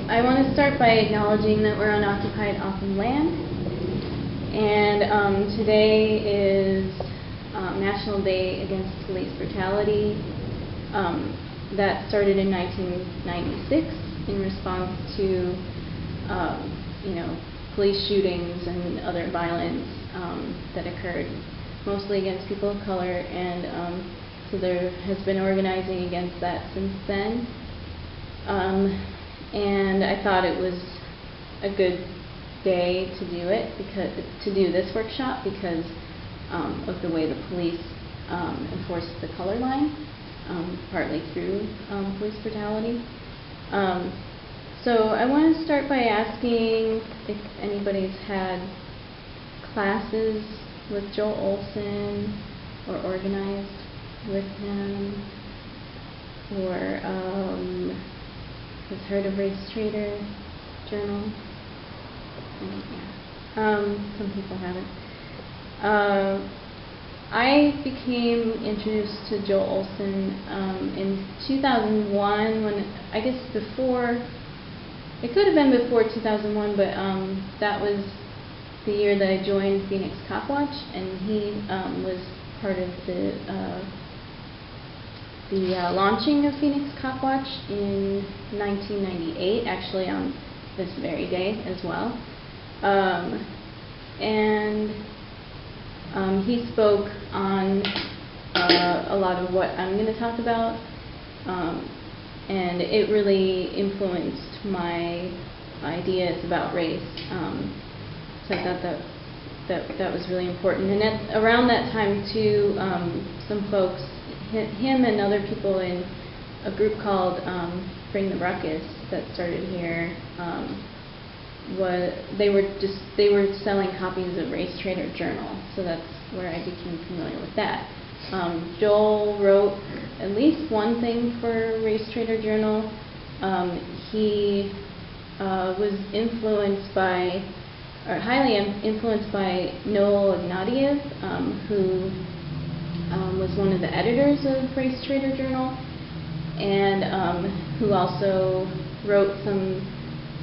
I want to start by acknowledging that we're on occupied Auckland land, and today is National Day Against Police Brutality. That started in 1996 in response to, police shootings and other violence that occurred mostly against people of color, and so there has been organizing against that since then. And I thought it was a good day to do it, to do this workshop, because of the way the police enforce the color line, partly through police brutality. So I want to start by asking if anybody's had classes with Joel Olson or organized with him, or has heard of Race Traitor Journal. Some people haven't. I became introduced to Joel Olson in 2001, when, I guess before, it could have been before 2001, but that was the year that I joined Phoenix Copwatch, and he was part of the launching of Phoenix Copwatch in 1998, actually on this very day as well. He spoke on a lot of what I'm going to talk about, and it really influenced my ideas about race. So I thought that was really important. And around that time too, some folks, him and other people in a group called Bring the Ruckus that started here, they were selling copies of Race Traitor Journal, so that's where I became familiar with that. Joel wrote at least one thing for Race Traitor Journal. He was influenced by, or highly influenced by, Joel Olson, who was one of the editors of Race Traitor Journal, and who also wrote some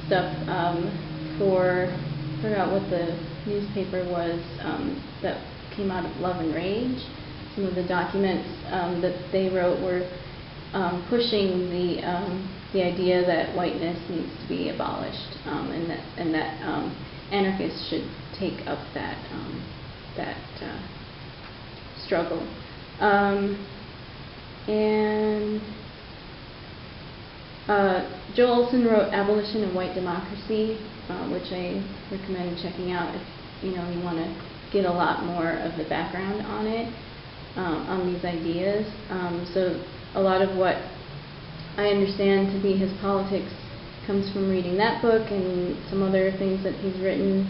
stuff for, I forgot what the newspaper was, that came out of Love and Rage. Some of the documents that they wrote were pushing the idea that whiteness needs to be abolished, and that anarchists should take up that struggle. Joel Olson wrote Abolition and White Democracy, which I recommend checking out if you want to get a lot more of the background on it, on these ideas. So a lot of what I understand to be his politics comes from reading that book and some other things that he's written.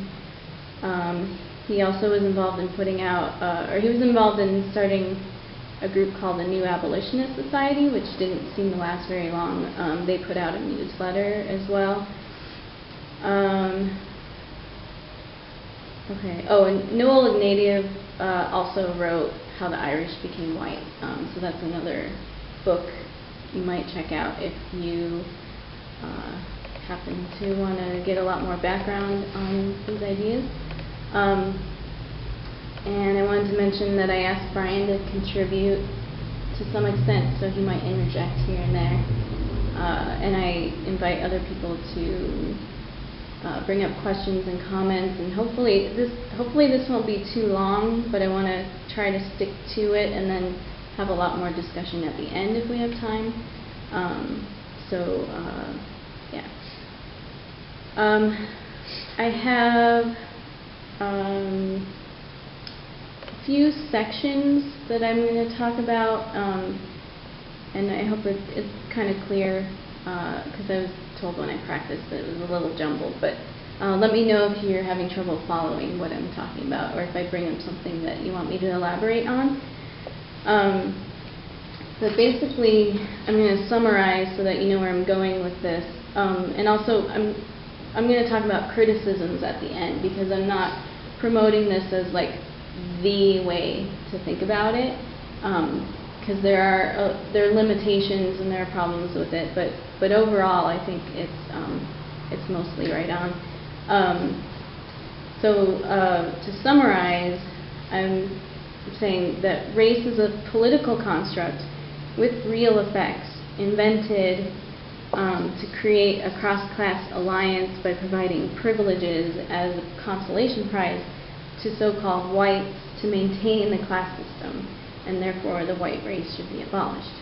He also was involved in he was involved in starting a group called the New Abolitionist Society, which didn't seem to last very long. They put out a newsletter as well. Okay. Oh, and Joel Olson also wrote How the Irish Became White. So that's another book you might check out if you happen to want to get a lot more background on these ideas. And I wanted to mention that I asked Brian to contribute to some extent, so he might interject here and there. And I invite other people to bring up questions and comments, and hopefully this won't be too long, but I want to try to stick to it and then have a lot more discussion at the end if we have time. Yeah. I have a few sections that I'm going to talk about, and I hope it's kind of clear, because I was told when I practiced that it was a little jumbled, but let me know if you're having trouble following what I'm talking about, or if I bring up something that you want me to elaborate on. But basically, I'm going to summarize so that you know where I'm going with this, and also I'm going to talk about criticisms at the end, because I'm not promoting this as like the way to think about it, because there are limitations and there are problems with it, but overall I think it's it's mostly right on. To summarize, I'm saying that race is a political construct with real effects invented to create a cross-class alliance by providing privileges as a consolation prize to so-called whites to maintain the class system, and therefore the white race should be abolished.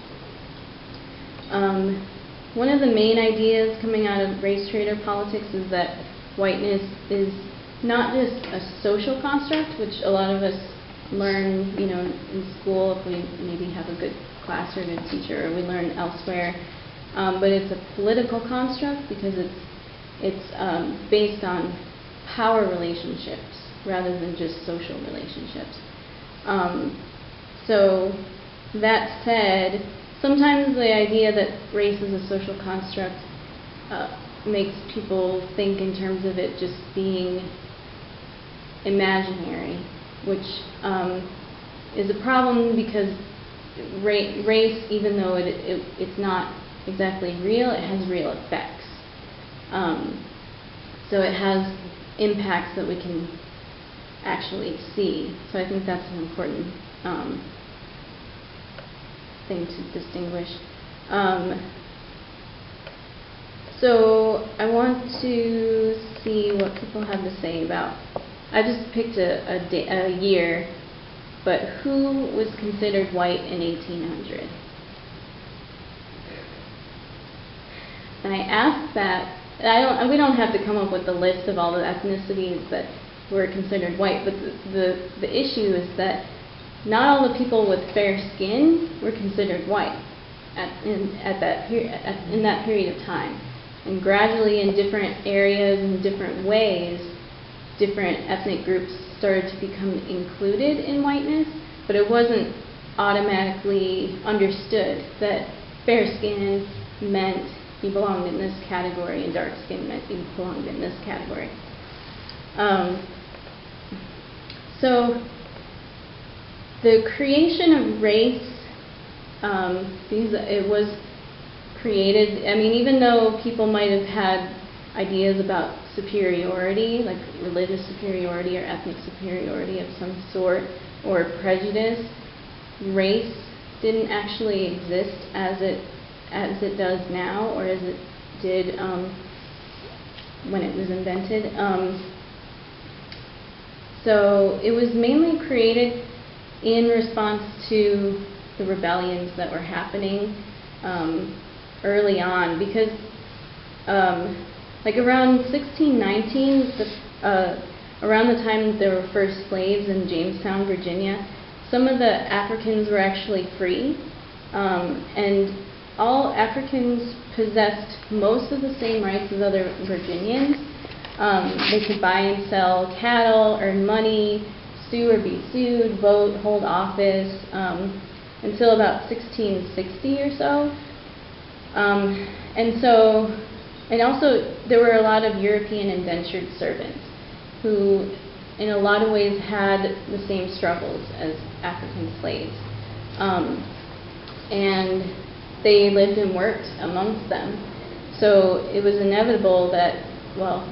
One of the main ideas coming out of race traitor politics is that whiteness is not just a social construct, which a lot of us learn, in school if we maybe have a good class or a good teacher, or we learn elsewhere. But it's a political construct because it's based on power relationships rather than just social relationships. So that said, sometimes the idea that race is a social construct makes people think in terms of it just being imaginary, which is a problem because race, even though it's not exactly real, it has real effects. So it has impacts that we can actually see. So I think that's an important thing to distinguish. So I want to see what people have to say about. I just picked a year, but who was considered white in 1800? And I asked that. We don't have to come up with the list of all the ethnicities that were considered white, but the issue is that not all the people with fair skin were considered white in that period of time. And gradually, in different areas and different ways, different ethnic groups started to become included in whiteness, but it wasn't automatically understood that fair skin meant you belonged in this category and dark skin meant you belonged in this category. So the creation of race, because it was created, even though people might have had ideas about superiority, like religious superiority or ethnic superiority of some sort, or prejudice, race didn't actually exist as it does now, or as it did when it was invented. So it was mainly created in response to the rebellions that were happening early on, because like around 1619, around the time there were first slaves in Jamestown, Virginia, some of the Africans were actually free, and all Africans possessed most of the same rights as other Virginians. They could buy and sell cattle, earn money, sue or be sued, vote, hold office, until about 1660 or so. And also there were a lot of European indentured servants who in a lot of ways had the same struggles as African slaves. And they lived and worked amongst them. So it was inevitable that, well,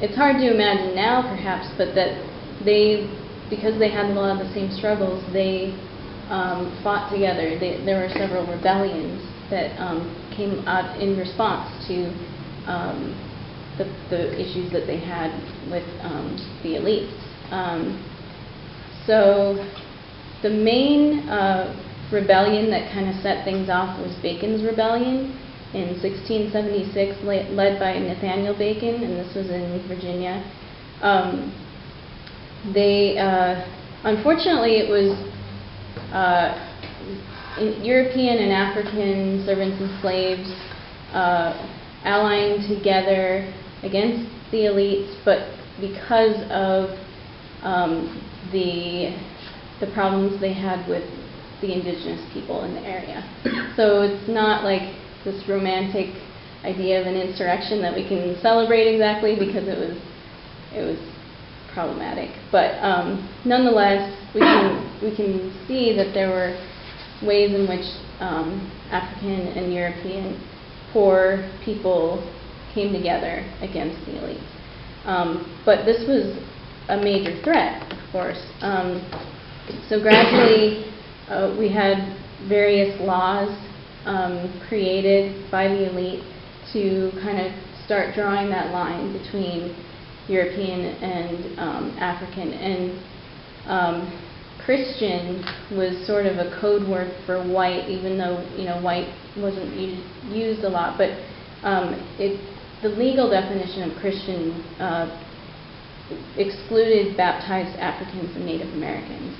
it's hard to imagine now perhaps, but that because they had a lot of the same struggles, they fought together. There were several rebellions that came out in response to the issues that they had with the elites. So the main rebellion that kind of set things off was Bacon's Rebellion in 1676, led by Nathaniel Bacon, and this was in Virginia. Unfortunately, it was European and African servants and slaves allying together against the elites, but because of the problems they had with the indigenous people in the area. So it's not like this romantic idea of an insurrection that we can celebrate exactly, because it was problematic. But nonetheless, we can see that there were ways in which African and European poor people came together against the elites. But this was a major threat, of course. So gradually, we had various laws created by the elite to kind of start drawing that line between European and African. And Christian was sort of a code word for white, even though white wasn't used a lot. But the legal definition of Christian excluded baptized Africans and Native Americans.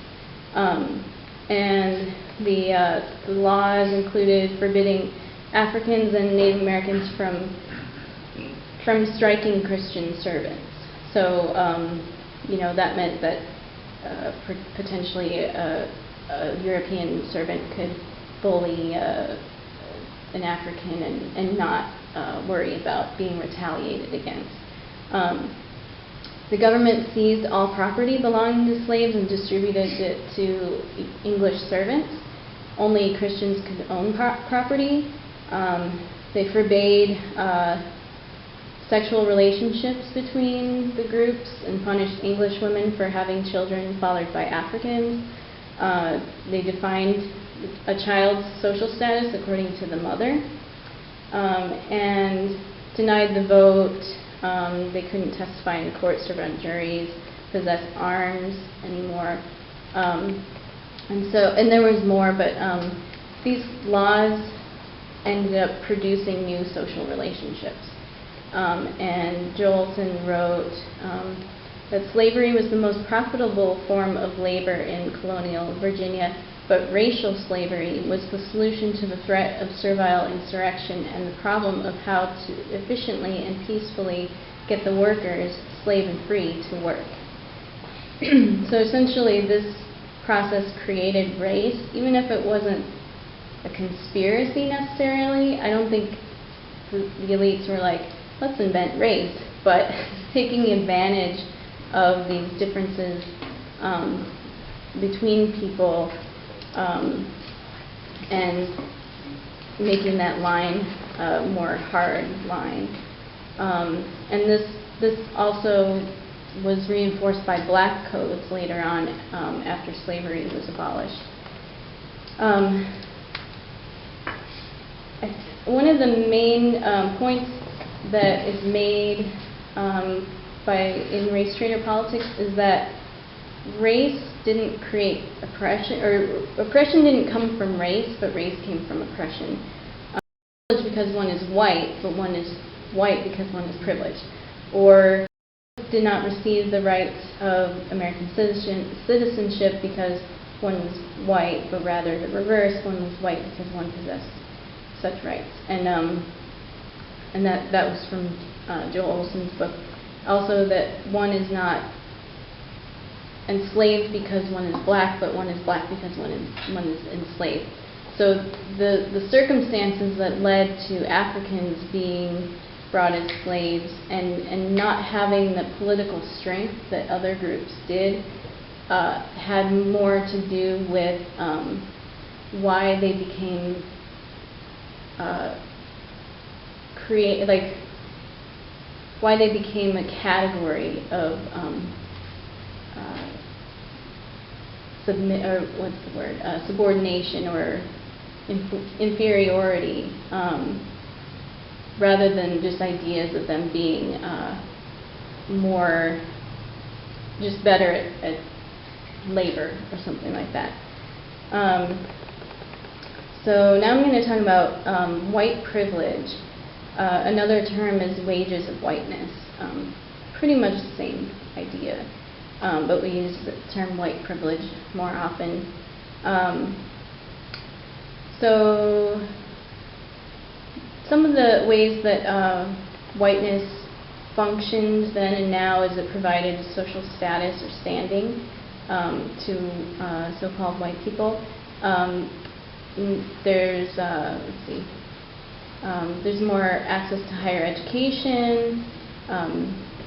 And the laws included forbidding Africans and Native Americans from striking Christian servants. So that meant that potentially a European servant could bully an African and not worry about being retaliated against. The government seized all property belonging to slaves and distributed it to English servants. Only Christians could own property. They forbade sexual relationships between the groups and punished English women for having children fathered by Africans. They defined a child's social status according to the mother, and denied the vote. They couldn't testify in court, serve on juries, possess arms anymore. And there was more, but these laws ended up producing new social relationships. And Joel Olson wrote that slavery was the most profitable form of labor in colonial Virginia, but racial slavery was the solution to the threat of servile insurrection and the problem of how to efficiently and peacefully get the workers, slave and free, to work. So essentially this process created race, even if it wasn't a conspiracy necessarily. I don't think the elites were like, let's invent race, but taking advantage of these differences between people and making that line a more hard line. And this also was reinforced by black codes later on after slavery was abolished. One of the main points that is made in race traitor politics is that race didn't create oppression, or oppression didn't come from race, but race came from oppression. Privilege because one is white, but one is white because one is privileged. Or did not receive the rights of American citizenship because one was white, but rather the reverse, one was white because one possessed such rights. And that was from Joel Olson's book. Also that one is not enslaved because one is black, but one is black because one is enslaved. So the circumstances that led to Africans being brought as slaves and not having the political strength that other groups did had more to do with why they became why they became a category of subordination or inferiority, rather than just ideas of them being just better at labor or something like that. So now I'm going to talk about white privilege. Another term is wages of whiteness. Pretty much the same idea, but we use the term white privilege more often. So some of the ways that whiteness functioned then and now is it provided social status or standing to so-called white people. There's there's more access to higher education,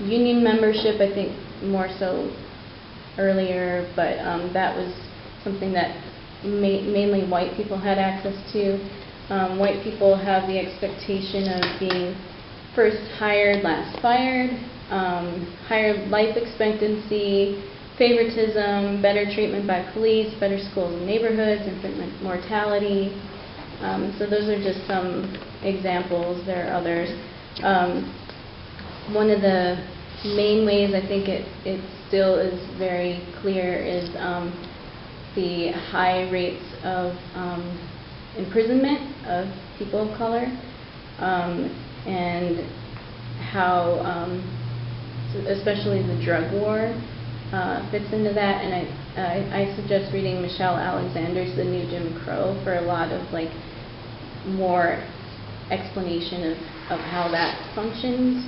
union membership, I think more so earlier, but that was something that mainly white people had access to. White people have the expectation of being first hired, last fired, higher life expectancy, favoritism, better treatment by police, better schools and neighborhoods, infant mortality. So those are just some examples. There are others. One of the main ways I think it still is very clear is the high rates of imprisonment of people of color, and how especially the drug war fits into that. And I suggest reading Michelle Alexander's The New Jim Crow for a lot of like more explanation of how that functions.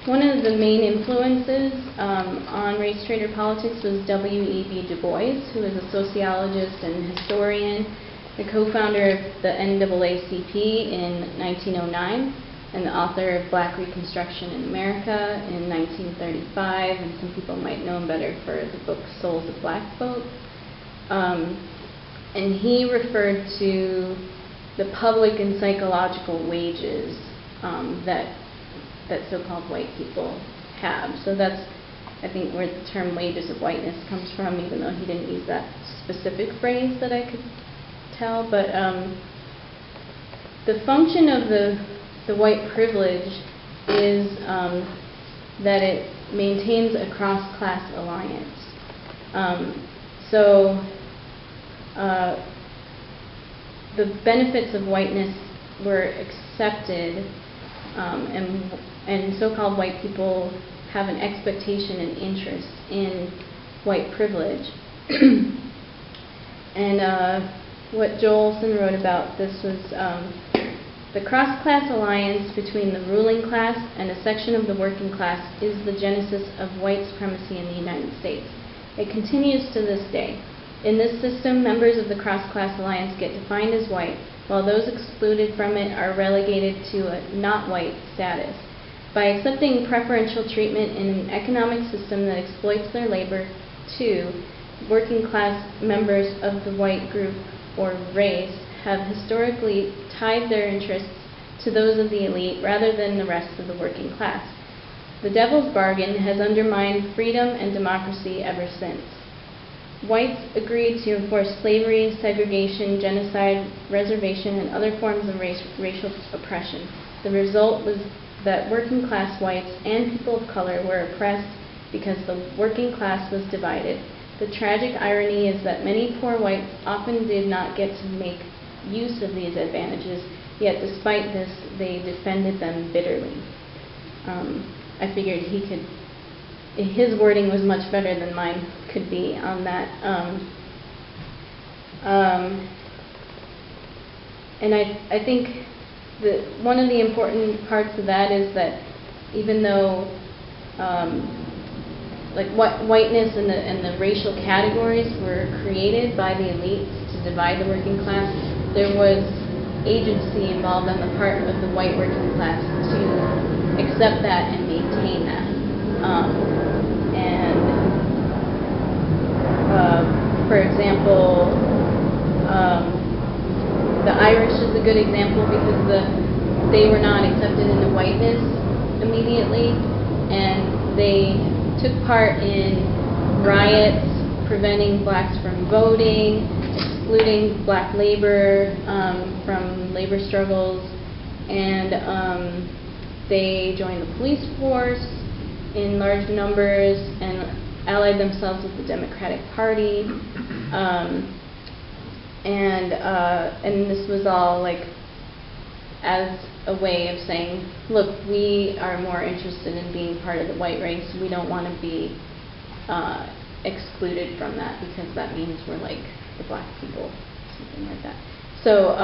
One of the main influences on race traitor politics was W.E.B. Du Bois, who is a sociologist and historian, the co-founder of the NAACP in 1909, and the author of Black Reconstruction in America in 1935, and some people might know him better for the book Souls of Black Folk. And he referred to the public and psychological wages that so-called white people have. So that's, I think, where the term wages of whiteness comes from, even though he didn't use that specific phrase that I could tell. But the function of the white privilege is that it maintains a cross-class alliance. The benefits of whiteness were accepted, and so-called white people have an expectation and interest in white privilege. And what Joel Olson wrote about this was the cross-class alliance between the ruling class and a section of the working class is the genesis of white supremacy in the United States. It continues to this day. In this system, members of the cross-class alliance get defined as white, while those excluded from it are relegated to a not white status. By accepting preferential treatment in an economic system that exploits their labor, too, working class members of the white group or race have historically tied their interests to those of the elite rather than the rest of the working class. The devil's bargain has undermined freedom and democracy ever since. Whites agreed to enforce slavery, segregation, genocide, reservation, and other forms of racial oppression. The result was that working class whites and people of color were oppressed because the working class was divided. The tragic irony is that many poor whites often did not get to make use of these advantages, yet despite this, they defended them bitterly. I figured his wording was much better than mine could be on that. And I think that one of the important parts of that is that even though like whiteness and the racial categories were created by the elites to divide the working class, there was agency involved on the part of the white working class to accept that and maintain that. For example, the Irish is a good example because they were not accepted into whiteness immediately, and they took part in riots preventing blacks from voting, excluding black labor from labor struggles, and they joined the police force in large numbers and allied themselves with the Democratic Party, and this was all like as a way of saying, look, we are more interested in being part of the white race. We don't want to be excluded from that because that means we're like the black people, something like that. So,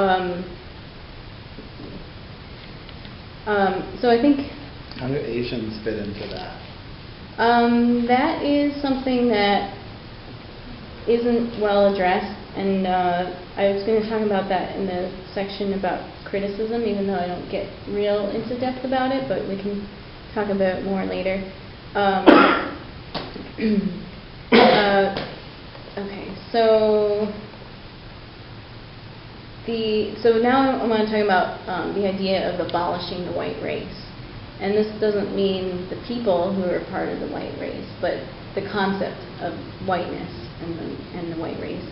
so I think. How do Asians fit into that? That is something that isn't well addressed, and I was going to talk about that in the section about criticism, even though I don't get real into depth about it, but we can talk about it more later. Okay, so So now I want to talk about the idea of abolishing the white race. And this doesn't mean the people who are part of the white race, but the concept of whiteness and the white race.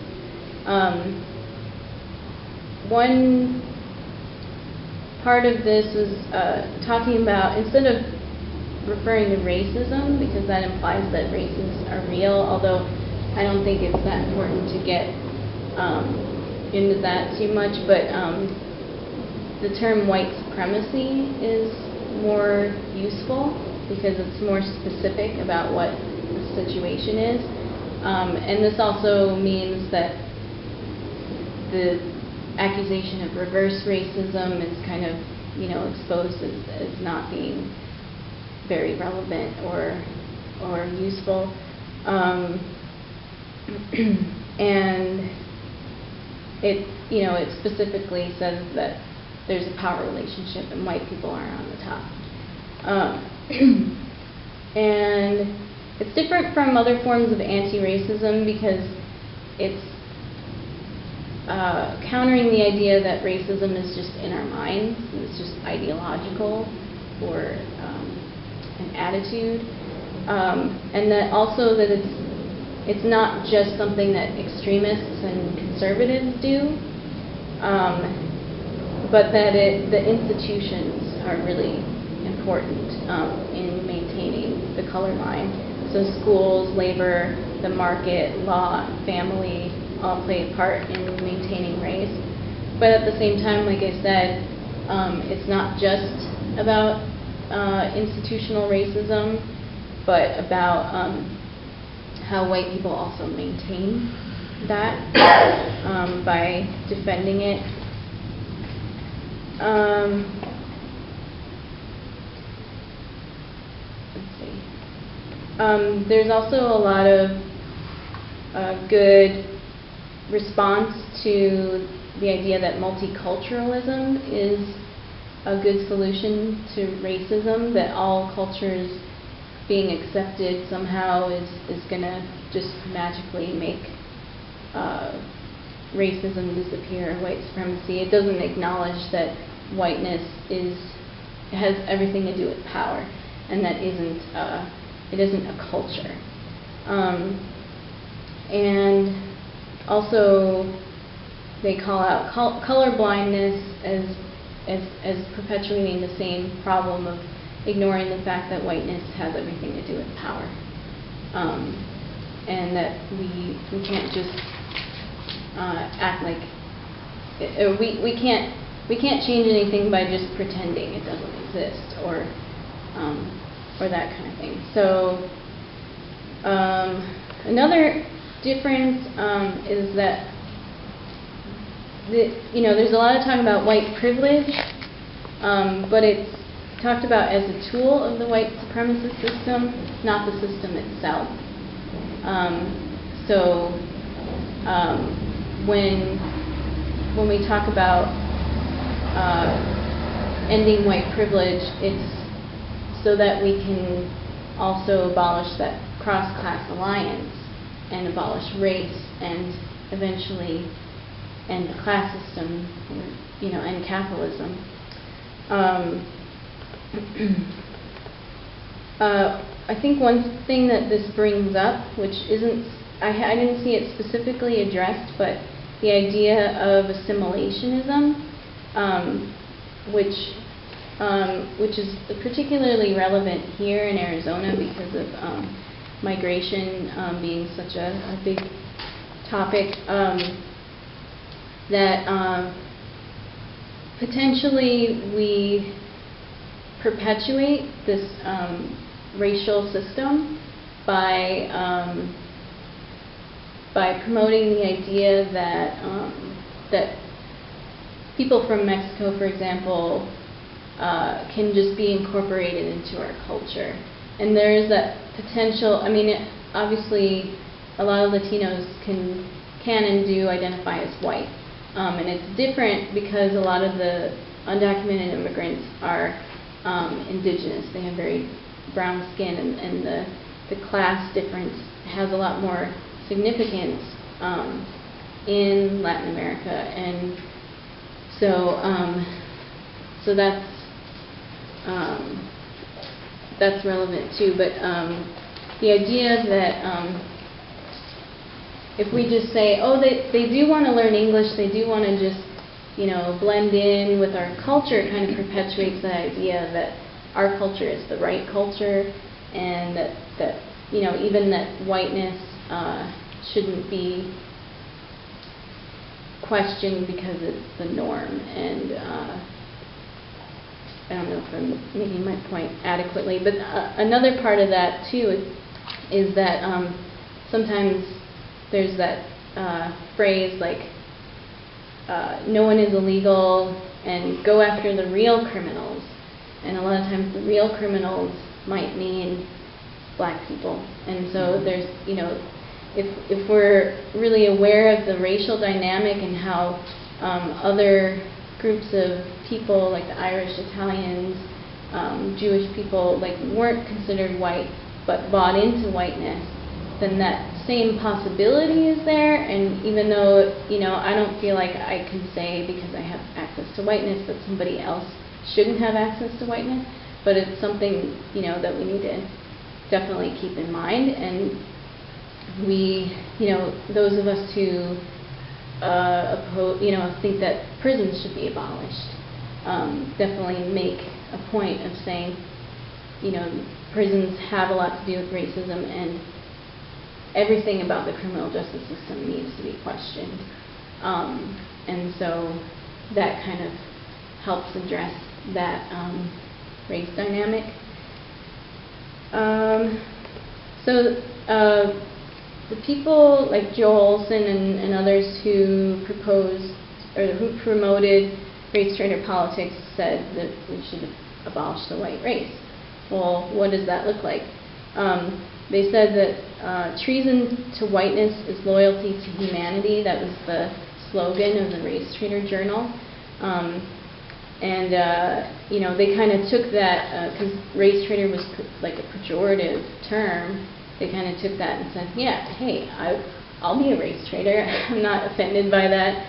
One part of this is talking about, instead of referring to racism, because that implies that races are real, although I don't think it's that important to get into that too much, but the term white supremacy is more useful because it's more specific about what the situation is. And this also means that the accusation of reverse racism is kind of, exposed as not being very relevant or useful. And it specifically says that there's a power relationship and white people are on the top. And it's different from other forms of anti-racism because it's countering the idea that racism is just in our minds, it's just ideological or an attitude, and that also that it's not just something that extremists and conservatives do, but that the institutions are really important in maintaining the color line. So schools, labor, the market, law, family all play a part in maintaining race. But at the same time, like I said, it's not just about institutional racism, but about how white people also maintain that by defending it. Let's see. There's also a lot of good response to the idea that multiculturalism is a good solution to racism, that all cultures being accepted somehow is going to just magically make racism disappear, white supremacy. It doesn't acknowledge that whiteness has everything to do with power, and that it isn't a culture. And also, they call out color blindness as perpetuating the same problem of ignoring the fact that whiteness has everything to do with power, and that we can't just act like we can't change anything by just pretending it doesn't exist or that kind of thing. So another difference is that there's a lot of talk about white privilege, but it's talked about as a tool of the white supremacist system, not the system itself. When we talk about ending white privilege, it's so that we can also abolish that cross-class alliance and abolish race and eventually end the class system, end capitalism. I think one thing that this brings up, which I didn't see it specifically addressed, but the idea of assimilationism, which is particularly relevant here in Arizona because of migration being such a big topic, that potentially we perpetuate this racial system by promoting the idea that people from Mexico, for example, can just be incorporated into our culture. And there is that potential. I mean, obviously, a lot of Latinos can and do identify as white. And it's different because a lot of the undocumented immigrants are indigenous. They have very brown skin, and the class difference has a lot more significance in Latin America. And So, so that's relevant too. But the idea that if we just say, oh, they do want to learn English, they do want to just, you know, blend in with our culture, it kind of perpetuates the idea that our culture is the right culture, and that you know, even that whiteness shouldn't be questioned because it's the norm. And I don't know if I'm making my point adequately, but another part of that too is that sometimes there's that phrase like, no one is illegal, and go after the real criminals. And a lot of times the real criminals might mean black people. And so there's, you know, if we're really aware of the racial dynamic and how other groups of people, like the Irish, Italians, Jewish people, like weren't considered white but bought into whiteness, then that same possibility is there. And even though, you know, I don't feel like I can say because I have access to whiteness that somebody else shouldn't have access to whiteness, but it's something, you know, that we need to definitely keep in mind. And we, you know, those of us who you know, think that prisons should be abolished, definitely make a point of saying, you know, prisons have a lot to do with racism, and everything about the criminal justice system needs to be questioned. And so that kind of helps address that race dynamic. So the people like Joel Olson and others who proposed or who promoted race traitor politics said that we should abolish the white race. Well, what does that look like? They said that treason to whiteness is loyalty to humanity. That was the slogan of the Race Traitor Journal. You know, they kind of took that, because race traitor was like a pejorative term, they kind of took that and said, yeah, hey, I'll be a race traitor. I'm not offended by that.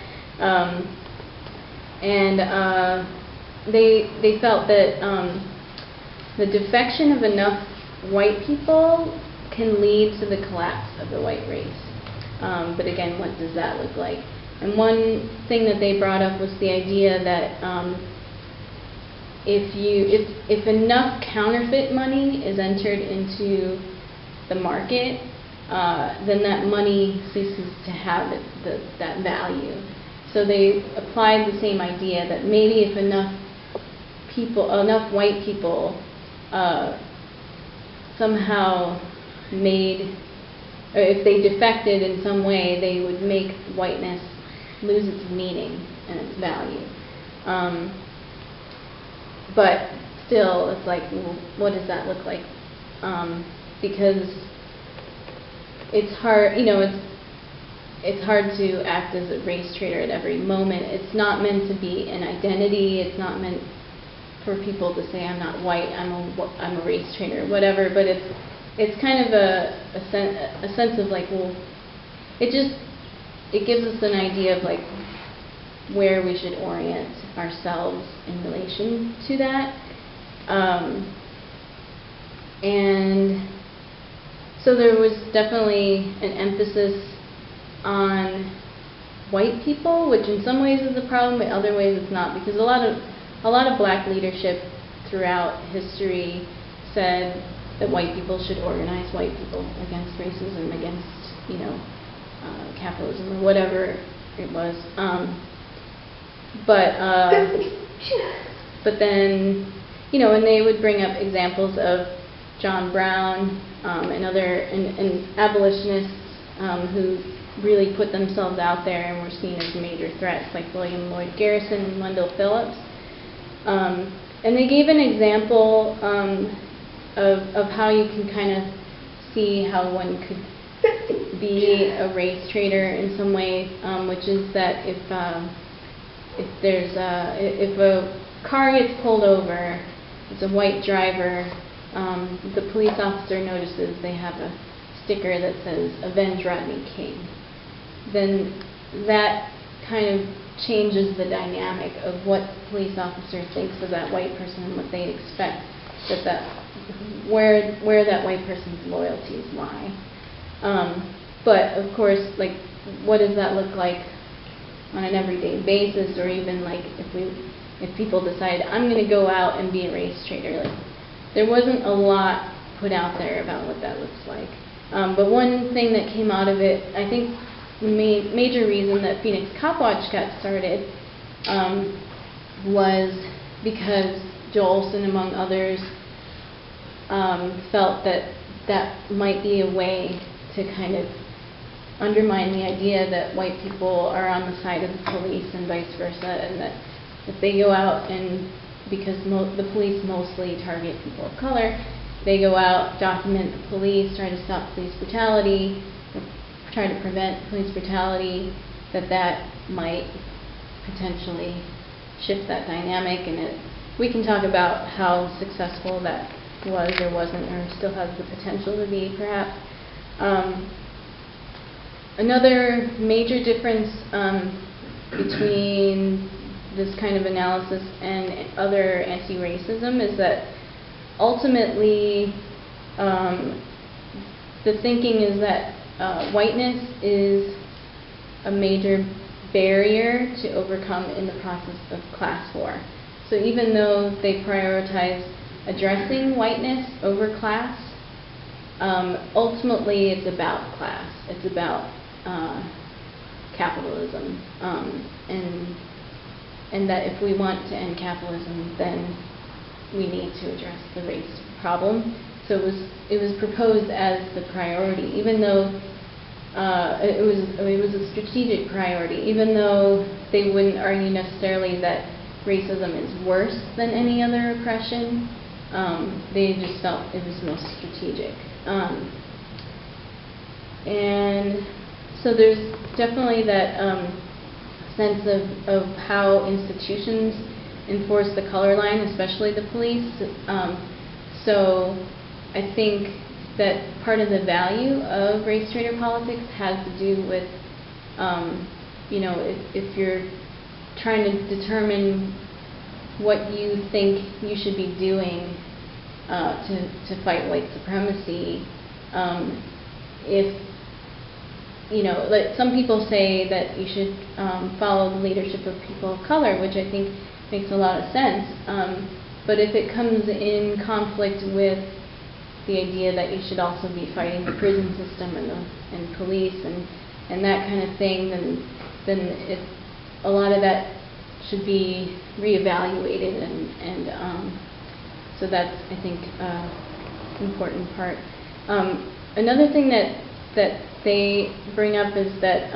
They felt that the defection of enough white people can lead to the collapse of the white race. But again, what does that look like? And one thing that they brought up was the idea that if enough counterfeit money is entered into the market, then that money ceases to have that value. So they applied the same idea that maybe if enough white people somehow made, or if they defected in some way, they would make whiteness lose its meaning and its value. But still, it's like, well, what does that look like? Because it's hard, you know, it's hard to act as a race traitor at every moment. It's not meant to be an identity. It's not meant for people to say, I'm not white, I'm a race traitor, whatever. But it's kind of a sense of like, well, it gives us an idea of like where we should orient ourselves in relation to that. And so there was definitely an emphasis on white people, which in some ways is a problem, but other ways it's not, because a lot of black leadership throughout history said that white people should organize white people against racism, against, you know, capitalism or whatever it was. But then, you know, and they would bring up examples of John Brown and other and abolitionists who really put themselves out there and were seen as major threats, like William Lloyd Garrison and Wendell Phillips. And they gave an example of how you can kind of see how one could be a race traitor in some way, which is that if a car gets pulled over, it's a white driver, the police officer notices they have a sticker that says "Avenge Rodney King." Then that kind of changes the dynamic of what the police officer thinks of that white person and what they expect where that white person's loyalties lie. But of course, like, what does that look like on an everyday basis, or even like if people decide I'm going to go out and be a race traitor? Like, there wasn't a lot put out there about what that looks like. But one thing that came out of it, I think the major reason that Phoenix Copwatch got started was because Joel Olson, among others, felt that that might be a way to kind of undermine the idea that white people are on the side of the police and vice versa, and that if they go out and, because the police mostly target people of color, they go out, document the police, try to stop police brutality, try to prevent police brutality, that might potentially shift that dynamic. And we can talk about how successful that was or wasn't, or still has the potential to be, perhaps. Another major difference between this kind of analysis and other anti-racism is that ultimately the thinking is that whiteness is a major barrier to overcome in the process of class war. So even though they prioritize addressing whiteness over class, ultimately it's about class. It's about capitalism, and that if we want to end capitalism, then we need to address the race problem. So it was proposed as the priority, even though it was a strategic priority, even though they wouldn't argue necessarily that racism is worse than any other oppression. They just felt it was most strategic. And so there's definitely that sense of how institutions enforce the color line, especially the police. So I think that part of the value of race traitor politics has to do with, you know, if you're trying to determine what you think you should be doing to fight white supremacy, if, you know, like some people say that you should follow the leadership of people of color, which I think makes a lot of sense. But if it comes in conflict with the idea that you should also be fighting the prison system and police and that kind of thing, then a lot of that should be reevaluated, and so that's, I think, an important part. Another thing that they bring up is that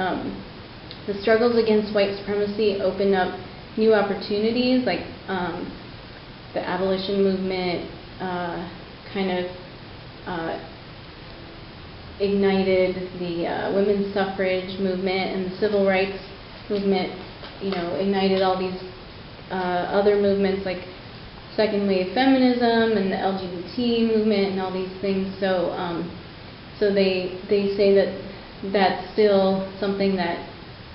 the struggles against white supremacy open up new opportunities, like the abolition movement kind of ignited the women's suffrage movement, and the civil rights movement, you know, ignited all these other movements like second wave feminism and the LGBT movement and all these things. So so they say that that's still something that,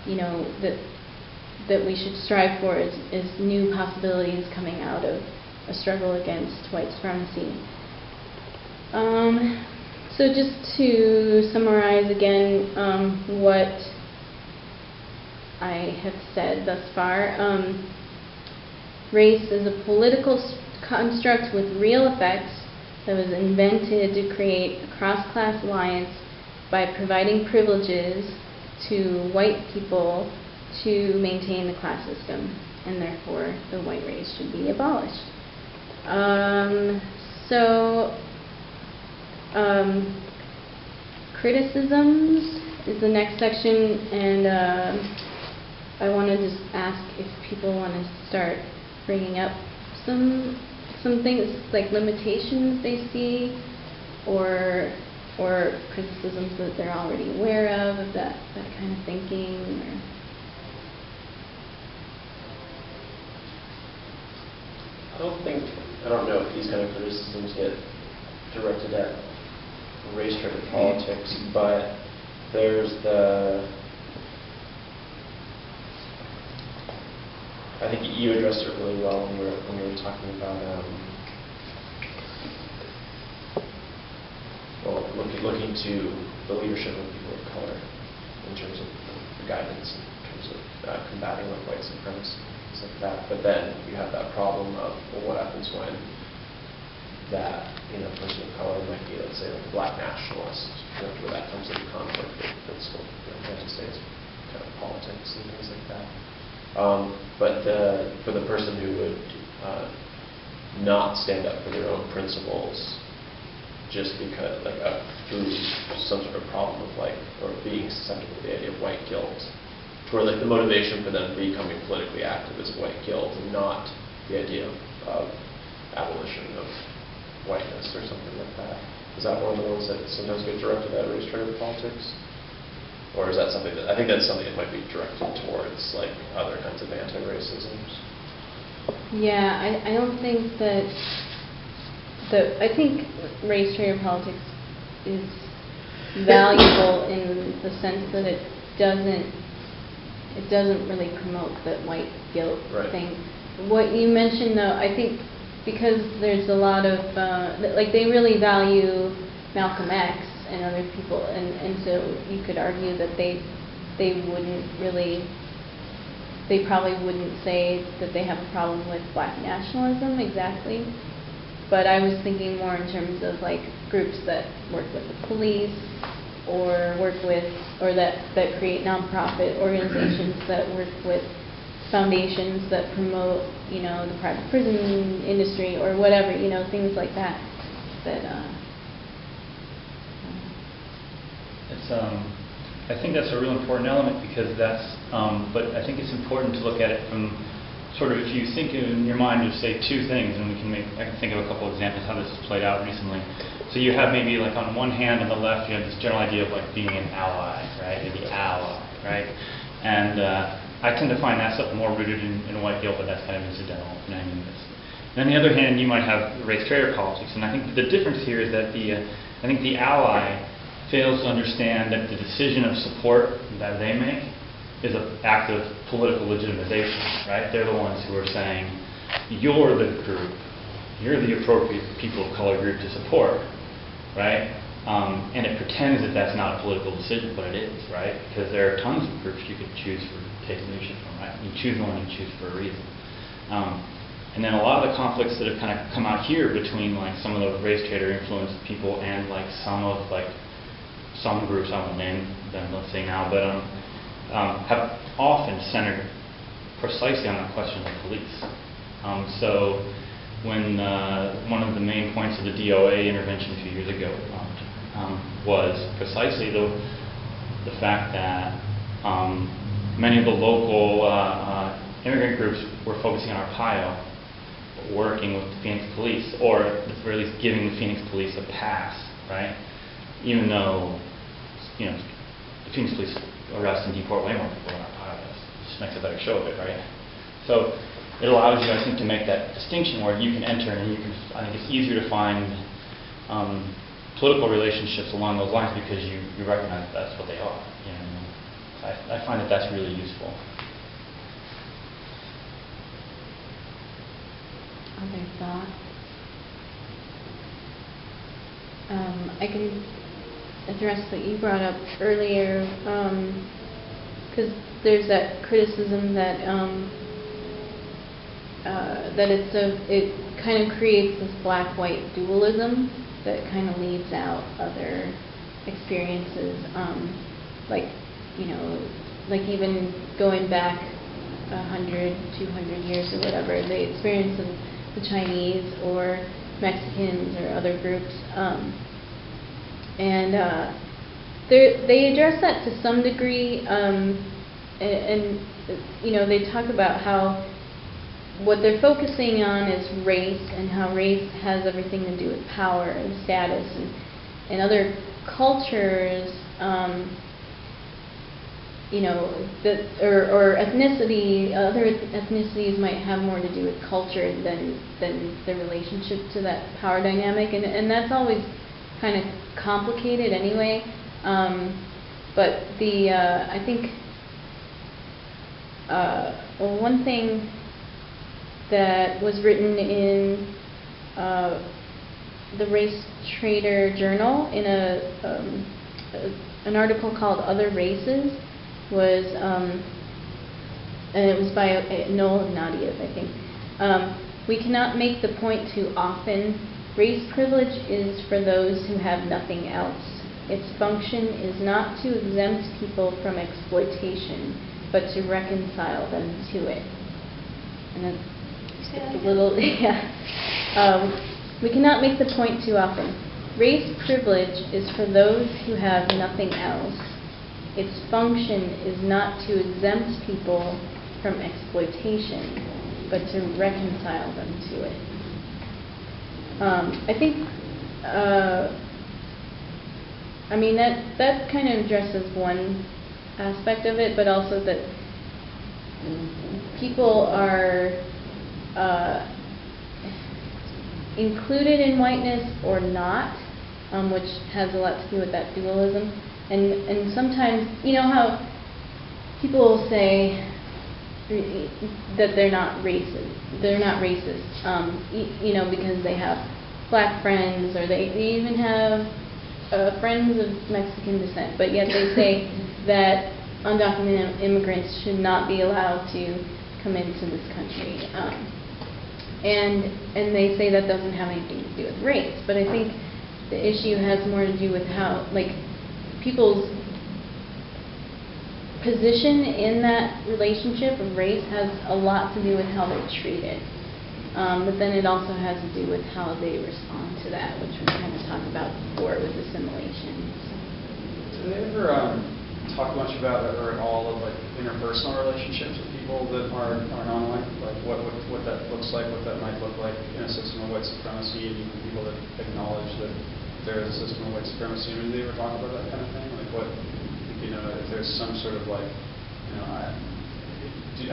you know, that we should strive for, is new possibilities coming out of a struggle against white supremacy. So just to summarize again what I have said thus far, race is a political construct with real effects that was invented to create a cross-class alliance by providing privileges to white people to maintain the class system, and therefore the white race should be abolished. Criticisms is the next section, and I want to just ask if people want to start bringing up some things like limitations they see, or criticisms that they're already aware of that kind of thinking. I don't know if these kind of criticisms get directed at race traitor politics, but there's I think you addressed it really well when we were talking about looking to the leadership of people of color in terms of guidance, in terms of combating like white supremacy, things like that. But then you have that problem of, well, what happens when that person of color might be, let's say, like a black nationalist, where that comes into conflict with principle, United States kind of politics and things like that. But for the person who would not stand up for their own principles, just because, like, through some sort of problem of, like, or being susceptible to the idea of white guilt, where, like, the motivation for them becoming politically active is white guilt and not the idea of abolition of whiteness or something like that. Is that one of the ones that sometimes get directed at race traitor politics? Or is that something that, I think that's something that might be directed towards, like, other kinds of anti-racisms? Yeah, I don't think that I think race traitor politics is valuable in the sense that it doesn't really promote the white guilt thing. What you mentioned, though, I think because there's a lot of like, they really value Malcolm X and other people, and so you could argue that they probably wouldn't say that they have a problem with black nationalism exactly. But I was thinking more in terms of, like, groups that work with the police or that create nonprofit organizations that work with foundations that promote, the private prison industry or whatever, things like that. It's I think that's a real important element, because that's but I think it's important to look at it from sort of, if you think in your mind of, say, two things, and I can think of a couple examples how this has played out recently. So you have maybe, like, on one hand, on the left, you have this general idea of, like, being an ally, right? You're the ally, right? And I tend to find that stuff more rooted in white guilt, but that's kind of incidental. And on the other hand, you might have race traitor politics, and I think the difference here is that I think the ally fails to understand that the decision of support that they make is an act of political legitimization, right? They're the ones who are saying, you're the group, you're the appropriate people of color group to support, right? And it pretends that that's not a political decision, but it is, right? Because there are tons of groups you could choose for taking leadership from, right? You choose one, you choose for a reason. And then a lot of the conflicts that have kind of come out here between, like, some of the race traitor influenced people and, like, some groups, I won't name them, let's say now, but have often centered precisely on the question of the police. So when one of the main points of the DOA intervention a few years ago was precisely the fact that many of the local immigrant groups were focusing on Arpaio, working with the Phoenix police, or at the very least giving the Phoenix police a pass, right? Even though, the Phoenix police arrest and deport way more people than Arpaio does. It just makes a better show of it, right? So it allows you, I think, to make that distinction where you can enter and I think it's easier to find political relationships along those lines because you recognize that that's what they are. I find that that's really useful. Other thoughts? I can address what you brought up earlier, because there's that criticism that it kind of creates this black-white dualism that kind of leaves out other experiences, like even going back 100, 200 years or whatever, the experience of the Chinese or Mexicans or other groups, and they address that to some degree, and they talk about how what they're focusing on is race, and how race has everything to do with power and status, and other cultures, or ethnicity. Other ethnicities might have more to do with culture than the relationship to that power dynamic, and that's always kind of complicated anyway. But I think one thing that was written in the Race Trader Journal in an article called Other Races, was and it was by Noel Nadia, I think. We cannot make the point too often. Race privilege is for those who have nothing else. Its function is not to exempt people from exploitation, but to reconcile them to it. And it's a little, we cannot make the point too often. Race privilege is for those who have nothing else. Its function is not to exempt people from exploitation, but to reconcile them to it. I think, I mean, that kind of addresses one aspect of it, but also that people are included in whiteness or not, which has a lot to do with that dualism. And sometimes, you know how people will say that they're not racist. They're not racist, you know, because they have black friends, or they even have friends of Mexican descent, but yet they say that undocumented immigrants should not be allowed to come into this country. And they say that doesn't have anything to do with race, but I think the issue has more to do with how, like, people's position in that relationship of race has a lot to do with how they're treated. But then it also has to do with how they respond to that, which we kind of talked about before with assimilation. Do they ever talk much about or at all of like interpersonal relationships with people that are non-white? Like what that looks like, what that might look like in a system of white supremacy, and even people that acknowledge that there is a system of white supremacy. I mean, do they ever talk about that kind of thing? Like what, you know, if there's some sort of like, you know,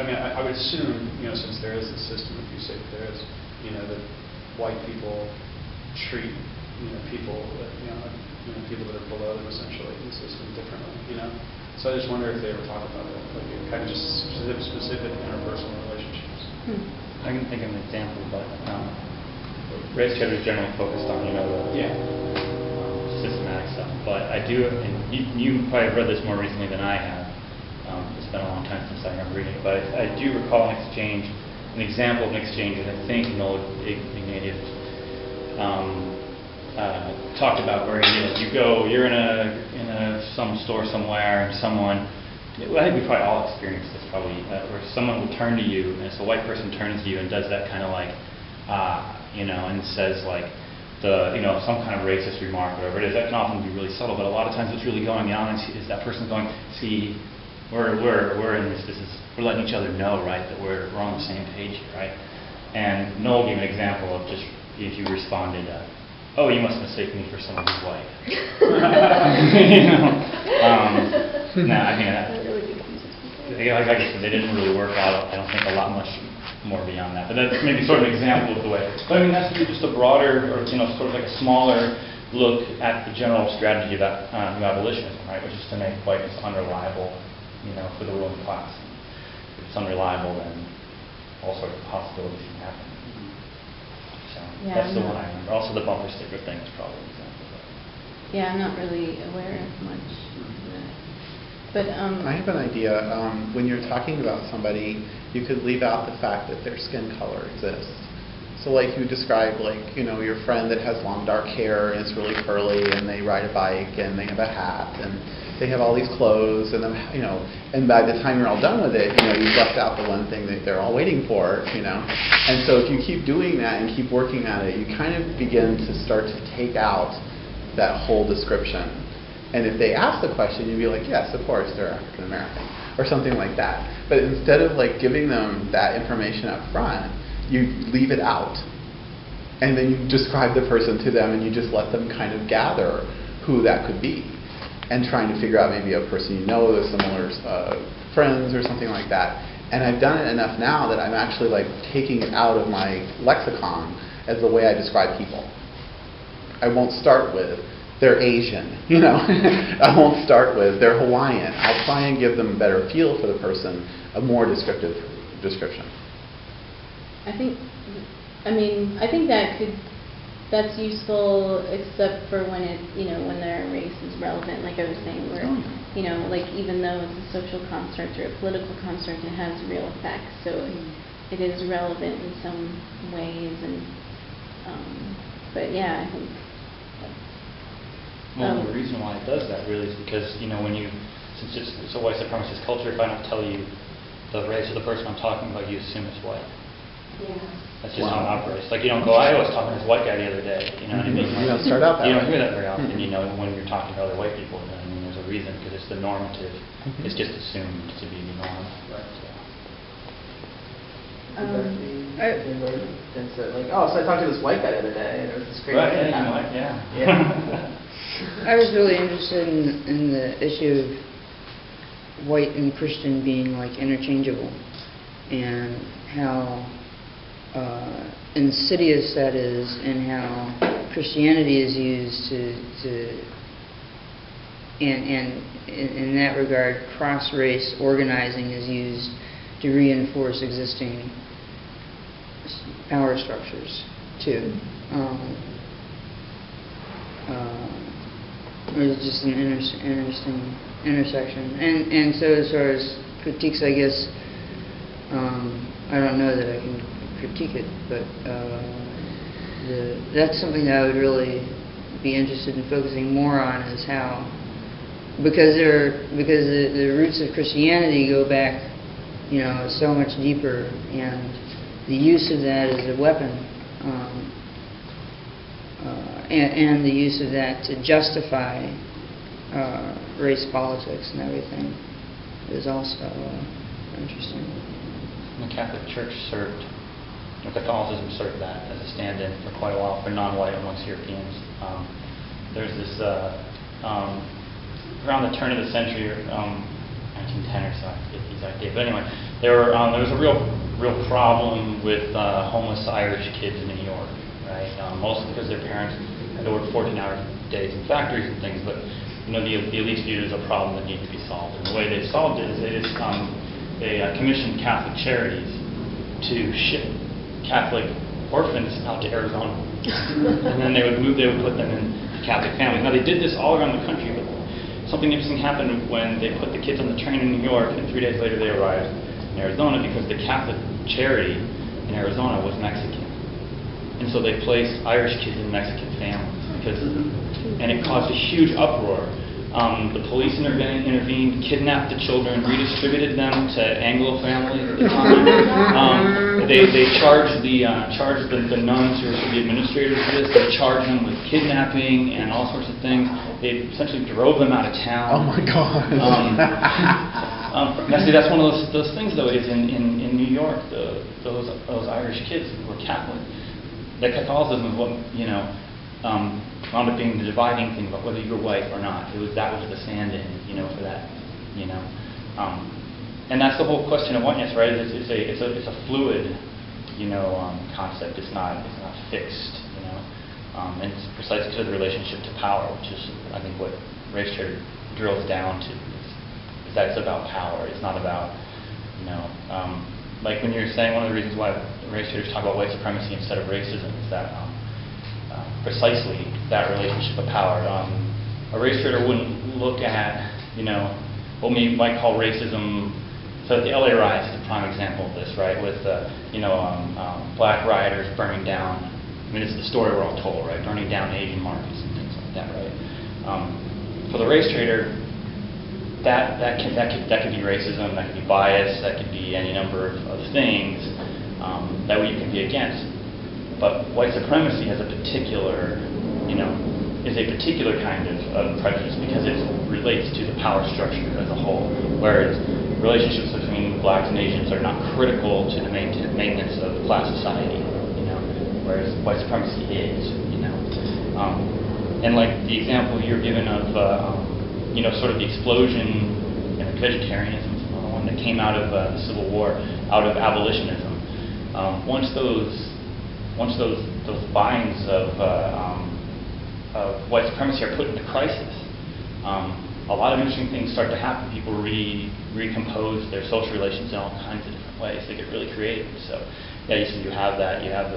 I would assume, you know, since there is a system, if you say that there is, you know, that white people treat, you know, people that, people that are below them essentially in the system differently, you know. So I just wonder if they ever talk about that, like kind of just specific interpersonal relationships. I can think of an example, but Race Trader is generally focused on, you know, the systematic stuff. But I do, and you probably have read this more recently than I have. It's been a long time since I remember reading it, but I do recall an example of an exchange that I think Noel Ignatieff talked about, where you're in some store somewhere, and someone, I think we probably all experienced this where someone will turn to you, and it's a white person turns to you and does that kind of like, and says like, some kind of racist remark, whatever it is. That can often be really subtle, but a lot of times what's really going on is that person going, see, we're in this. We're letting each other know, right, that we're on the same page here, right? And Noel gave an example of just if you responded, "Oh, you must mistake me for someone who's white." Like I said, they didn't really work out. I don't think a lot much more beyond that. But that's maybe sort of an example of the way. But I mean, that's just a broader, or sort of like a smaller look at the general strategy of abolitionism, right? Which is to make whiteness unreliable, for the ruling class. If it's unreliable, then all sorts of possibilities can happen. So that's the one I remember. Also, the bumper sticker thing is probably an example of that. Yeah, I'm not really aware of much of that. But I have an idea. When you're talking about somebody, you could leave out the fact that their skin color exists. So like you described, your friend that has long dark hair and it's really curly, and they ride a bike and they have a hat and they have all these clothes, and and by the time you're all done with it, you've left out the one thing that they're all waiting for, And so if you keep doing that and keep working at it, you kind of begin to start to take out that whole description. And if they ask the question, you'd be like, yes, of course, they're African American, or something like that. But instead of giving them that information up front, you leave it out. And then you describe the person to them, and you just let them kind of gather who that could be, and trying to figure out maybe a person with similar friends or something like that. And I've done it enough now that I'm actually taking it out of my lexicon as the way I describe people. I won't start with they're Asian, I won't start with they're Hawaiian. I'll try and give them a better feel for the person, a more descriptive description. I think that's useful, except for when when their race is relevant, like I was saying, where, like even though it's a social construct or a political construct, it has real effects, so it is relevant in some ways, and, but yeah, I think that's, well, the reason why it does that really is because, since it's a white supremacist culture, if I don't tell you the race of the person I'm talking about, you assume it's white. yeah. That's just how it operates. Like, you don't go, I was talking to this white guy the other day, you know what I mean? You don't start out that You don't way. hear that very often, when you're talking to other white people, there's a reason, because it's the normative. It's just assumed to be the norm. Right. And so like, oh, so I talked to this white guy the other day, and it was this crazy Right, thing yeah, happened. yeah. I was really interested in the issue of white and Christian being like interchangeable, and how insidious that is, and how Christianity is used and in that regard, cross-race organizing is used to reinforce existing power structures too. It was just an interesting intersection. And so as far as critiques, I guess, I don't know that I can critique it, but that's something that I would really be interested in focusing more on, is how, because the roots of Christianity go back, so much deeper, and the use of that as a weapon, and the use of that to justify race politics and everything is also interesting. The Catholic Church Catholicism served that as a stand-in for quite a while for non-white amongst Europeans. There's this, around the turn of the century, 1910 or so, I forget the exact date, but anyway, there was a real problem with homeless Irish kids in New York, right? Mostly because their parents had to work 14-hour days in factories and things, but the elites viewed it as a problem that needed to be solved. And the way they solved it is they commissioned Catholic Charities to ship Catholic orphans out to Arizona, and then they would put them in Catholic families. Now they did this all around the country, but something interesting happened when they put the kids on the train in New York, and 3 days later they arrived in Arizona, because the Catholic charity in Arizona was Mexican, and so they placed Irish kids in Mexican families, and it caused a huge uproar. The police intervened, kidnapped the children, redistributed them to Anglo families at the time. They charged the nuns who were the administrators for this. They charged them with kidnapping and all sorts of things. They essentially drove them out of town. Oh my God. That's one of those things, though, is in New York, those Irish kids who were Catholic. That Catholicism is what wound up being the dividing thing about whether you were white or not. That was the stand-in, for that, and that's the whole question of whiteness, right? It's a fluid, concept. It's not fixed, and it's precisely because of the relationship to power, which is, I think, what race theory drills down to. Is that it's about power. It's not about, like when you're saying one of the reasons why race theorists talk about white supremacy instead of racism is that. Precisely that relationship of power. A race trader wouldn't look at, what we might call racism. So the LA riots is a prime example of this, right? With, black rioters burning down. I mean, it's the story we're all told, right? Burning down Asian markets and things like that, right? For the race trader, that could be racism, that could be bias, that could be any number of things that you can be against. But white supremacy has a particular, is a particular kind of prejudice, because it relates to the power structure as a whole, whereas relationships between blacks and Asians are not critical to the maintenance of class society, whereas white supremacy is, and like the example you're given of, sort of the explosion in vegetarianism, one that came out of the Civil War, out of abolitionism. Once those binds of white supremacy are put into crisis, a lot of interesting things start to happen. People recompose their social relations in all kinds of different ways. They get really creative. So yeah, you have that. You have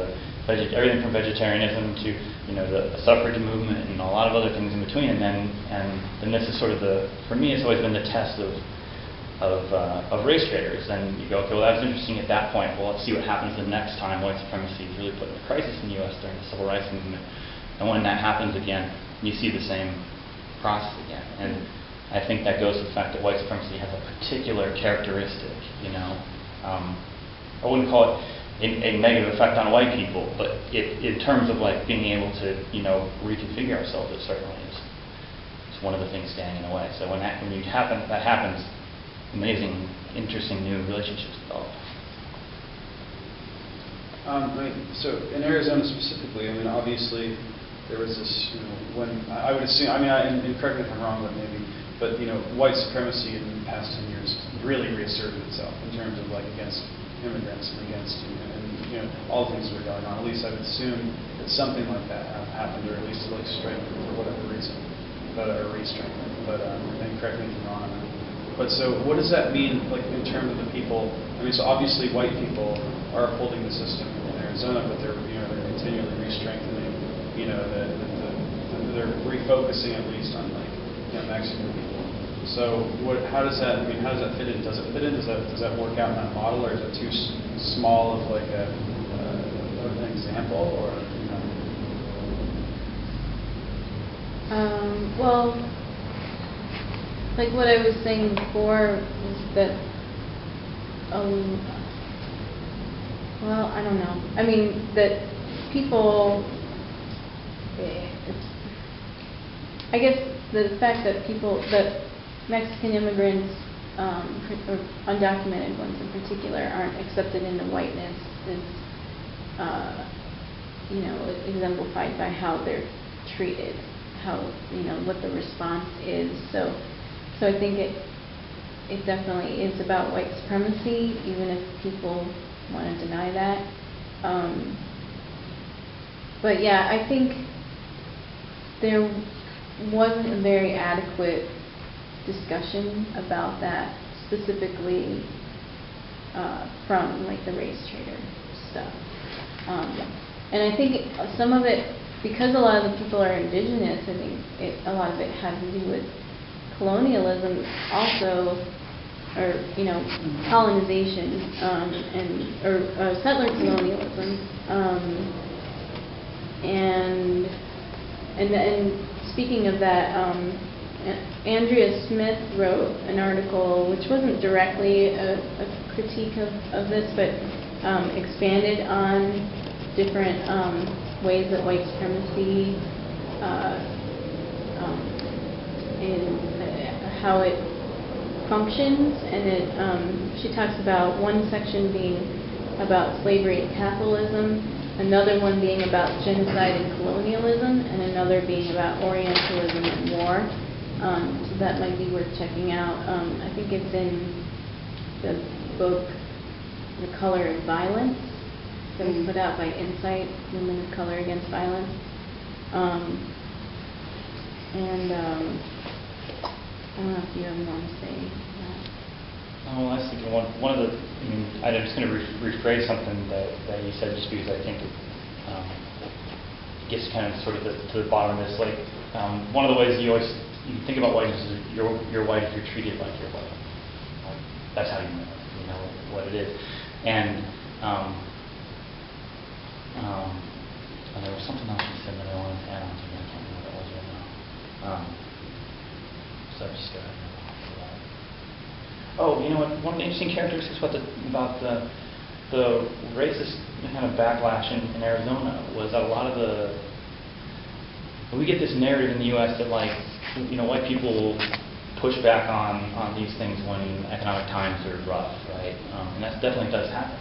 everything from vegetarianism to the suffrage movement and a lot of other things in between. And then this is sort of for me, it's always been the test of race traders. And you go, okay, well, that was interesting at that point. Well, let's see what happens the next time white supremacy is really put in a crisis in the U.S. during the civil rights movement. And when that happens again, you see the same process again. And I think that goes to the fact that white supremacy has a particular characteristic. I wouldn't call it a negative effect on white people, but in terms of like being able to reconfigure ourselves, it certainly is. It's one of the things standing in the way. So when that happens, amazing, interesting new relationships develop. So in Arizona specifically, obviously there was this, when I would assume, and correct me if I'm wrong, but white supremacy in the past 10 years really reasserted itself in terms of like against immigrants and against all the things that were going on. At least I would assume that something like that happened, or at least like strengthened for whatever reason, or re-strengthened. But and correct me if I'm wrong on that. But so what does that mean, like in terms of the people? So obviously white people are upholding the system in Arizona, but they're continually re-strengthening. They're refocusing at least on like Mexican people. So how does that fit in? Does it fit in? Does that work out in that model, or is it too small of like an example, or? Well, like what I was saying before is that, well, I don't know. That people, I guess the fact that Mexican immigrants, or undocumented ones in particular, aren't accepted into whiteness is, exemplified by how they're treated, what the response is. So I think it definitely is about white supremacy, even if people want to deny that. But yeah, I think there wasn't a very adequate discussion about that specifically from like the race trader stuff. And I think some of it, because a lot of the people are indigenous, I think a lot of it had to do with colonialism also, or colonization, or settler colonialism, and speaking of that, Andrea Smith wrote an article which wasn't directly a critique of this, but expanded on different ways that white supremacy in how it functions, and she talks about one section being about slavery and capitalism, another one being about genocide and colonialism, and another being about Orientalism and war. So that might be worth checking out. I think it's in the book The Color of Violence that was put out by Insight, Women of Color Against Violence. I don't know if you have more to say that. Oh, I was thinking one of the, I'm just going to rephrase something that you said, just because I think it gets kind of sort of to the bottom of this. Like, one of the ways you think about whiteness is you're white if you're treated like you're white. That's how you know what it is. And there was something else you said that I wanted to add on to me. I can't remember what it was right now. So just go ahead and oh, what? One of the interesting characteristics about the racist kind of backlash in Arizona was that a lot of we get this narrative in the U.S. that like white people push back on these things when economic times are rough, right? And that definitely does happen.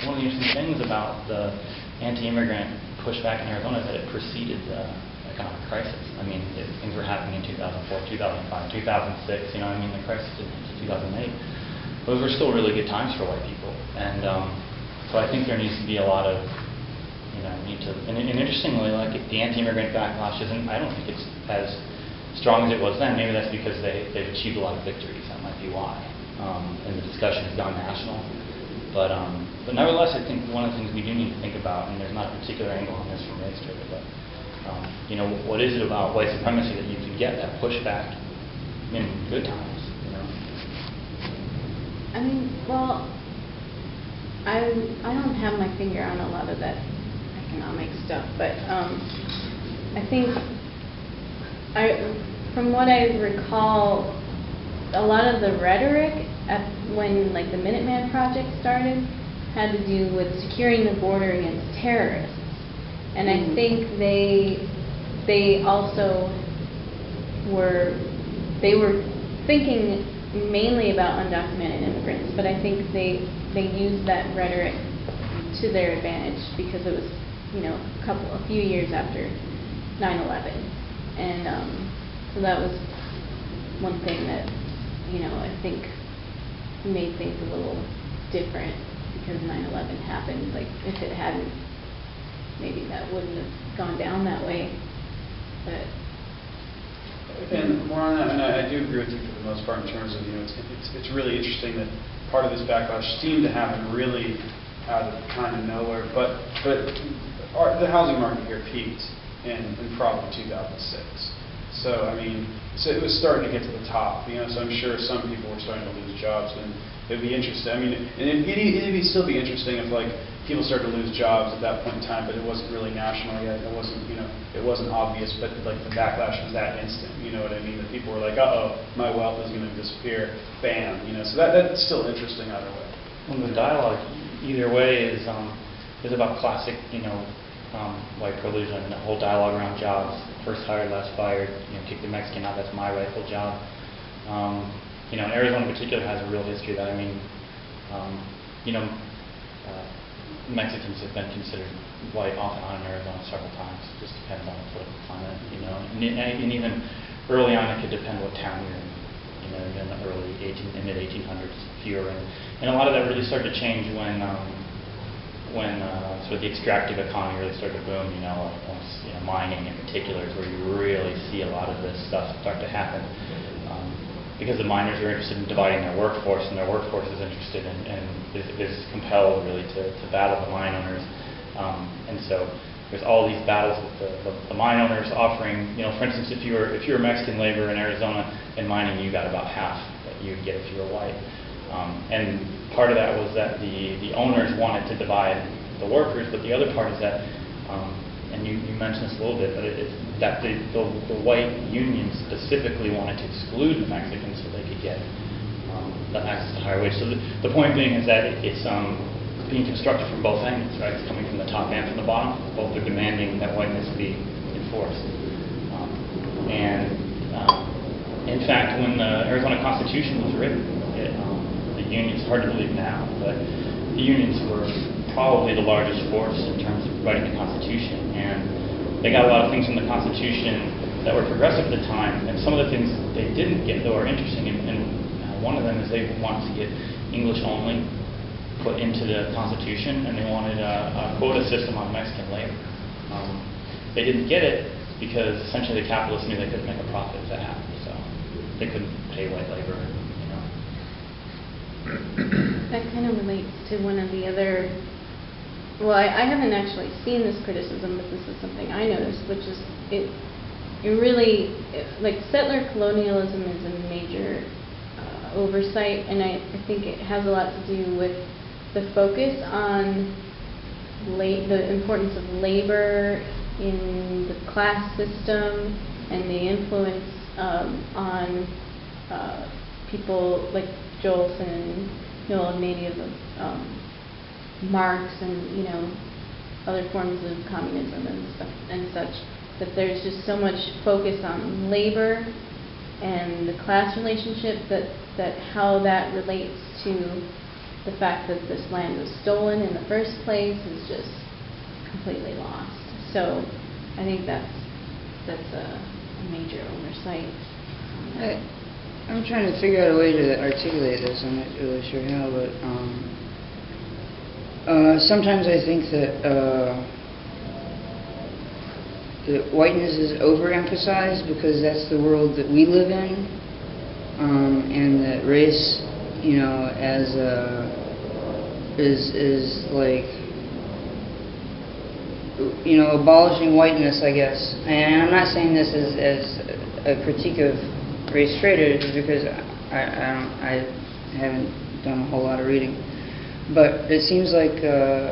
One of the interesting things about the anti-immigrant pushback in Arizona is that it preceded the economic crisis. Things were happening in 2004, 2005, 2006. The crisis didn't hit 2008. Those were still really good times for white people, and so I think there needs to be a lot of, and interestingly, like the anti-immigrant backlash isn't. I don't think it's as strong as it was then. Maybe that's because they've achieved a lot of victories. That might be why. And the discussion has gone national. But nevertheless, I think one of the things we do need to think about, and there's not a particular angle on this from race traitor, but you know, what is it about white supremacy that you could get that pushback in good times? You know. I mean, well, I don't have my finger on a lot of that economic stuff, but I think from what I recall, a lot of the rhetoric when like the Minuteman Project started had to do with securing the border against terrorists, and I think they also were thinking mainly about undocumented immigrants, but I think they used that rhetoric to their advantage because it was, you know, a few years after 9/11, and so that was one thing that, you know, I think made things a little different because 9/11 happened. Like, if it hadn't, maybe that wouldn't have gone down that way. But and more on that, and I do agree with you for the most part in terms of, you know, it's really interesting that part of this backlash seemed to happen really out of kind of nowhere. But the housing market here peaked in probably 2006. So I mean, so it was starting to get to the top, you know. So I'm sure some people were starting to lose jobs, and it'd be interesting. I mean, and it'd still be interesting if like people started to lose jobs at that point in time, but it wasn't really national yet. It wasn't, you know, it wasn't obvious, but like the backlash was that instant. You know what I mean? That people were like, "Uh-oh, my wealth is going to disappear." Bam, you know. So that's still interesting either way. Well, the dialogue either way is about classic, you know, white privilege and the whole dialogue around jobs. First hired, last fired. You know, kick the Mexican out. That's my rightful job. You know, Arizona in particular has a real history of that. I mean, you know, Mexicans have been considered white off and on in Arizona several times. It just depends on the political climate, you know. And even early on, it could depend what town you're in. You know, in the mid 1800s, fewer, and a lot of that really started to change when sort of the extractive economy really started to boom. You know, once, you know, mining in particular is where you really see a lot of this stuff start to happen. Because the miners are interested in dividing their workforce, and their workforce is interested in and is compelled really to battle the mine owners. And so there's all these battles with the mine owners offering, you know, for instance, if you were Mexican labor in Arizona in mining, you got about half that you'd get if you were white. And part of that was that the owners wanted to divide the workers, but the other part is that, and you mentioned this a little bit, but it's that the white union specifically wanted to exclude the Mexicans so they could get the access to higher wage. So the point being is that it's being constructed from both angles, right? It's coming from the top and from the bottom. Both are demanding that whiteness be enforced. In fact, when the Arizona Constitution was written, the unions, hard to believe now, but the unions were probably the largest force in terms of writing the Constitution, and they got a lot of things from the Constitution that were progressive at the time, and some of the things they didn't get that were interesting, and one of them is they wanted to get English only put into the Constitution, and they wanted a quota system on Mexican labor. They didn't get it because essentially the capitalists knew they couldn't make a profit if that happened, so they couldn't pay white labor, you know. that kind of relates to one of the other. Well, I haven't actually seen this criticism, but this is something I noticed, which is it really, like, settler colonialism is a major oversight, and I think it has a lot to do with the focus on the importance of labor in the class system and the influence on people like Joel Olson and Noel and many of Marx and, you know, other forms of communism and stuff and such, that there's just so much focus on labor and the class relationship that how that relates to the fact that this land was stolen in the first place is just completely lost. So I think that's a major oversight. I'm trying to figure out a way to articulate this. I'm not really sure how, but sometimes I think that whiteness is overemphasized because that's the world that we live in, and that race, you know, as is like, you know, abolishing whiteness, I guess. And I'm not saying this as a critique of race traitors, because I haven't done a whole lot of reading. But it seems like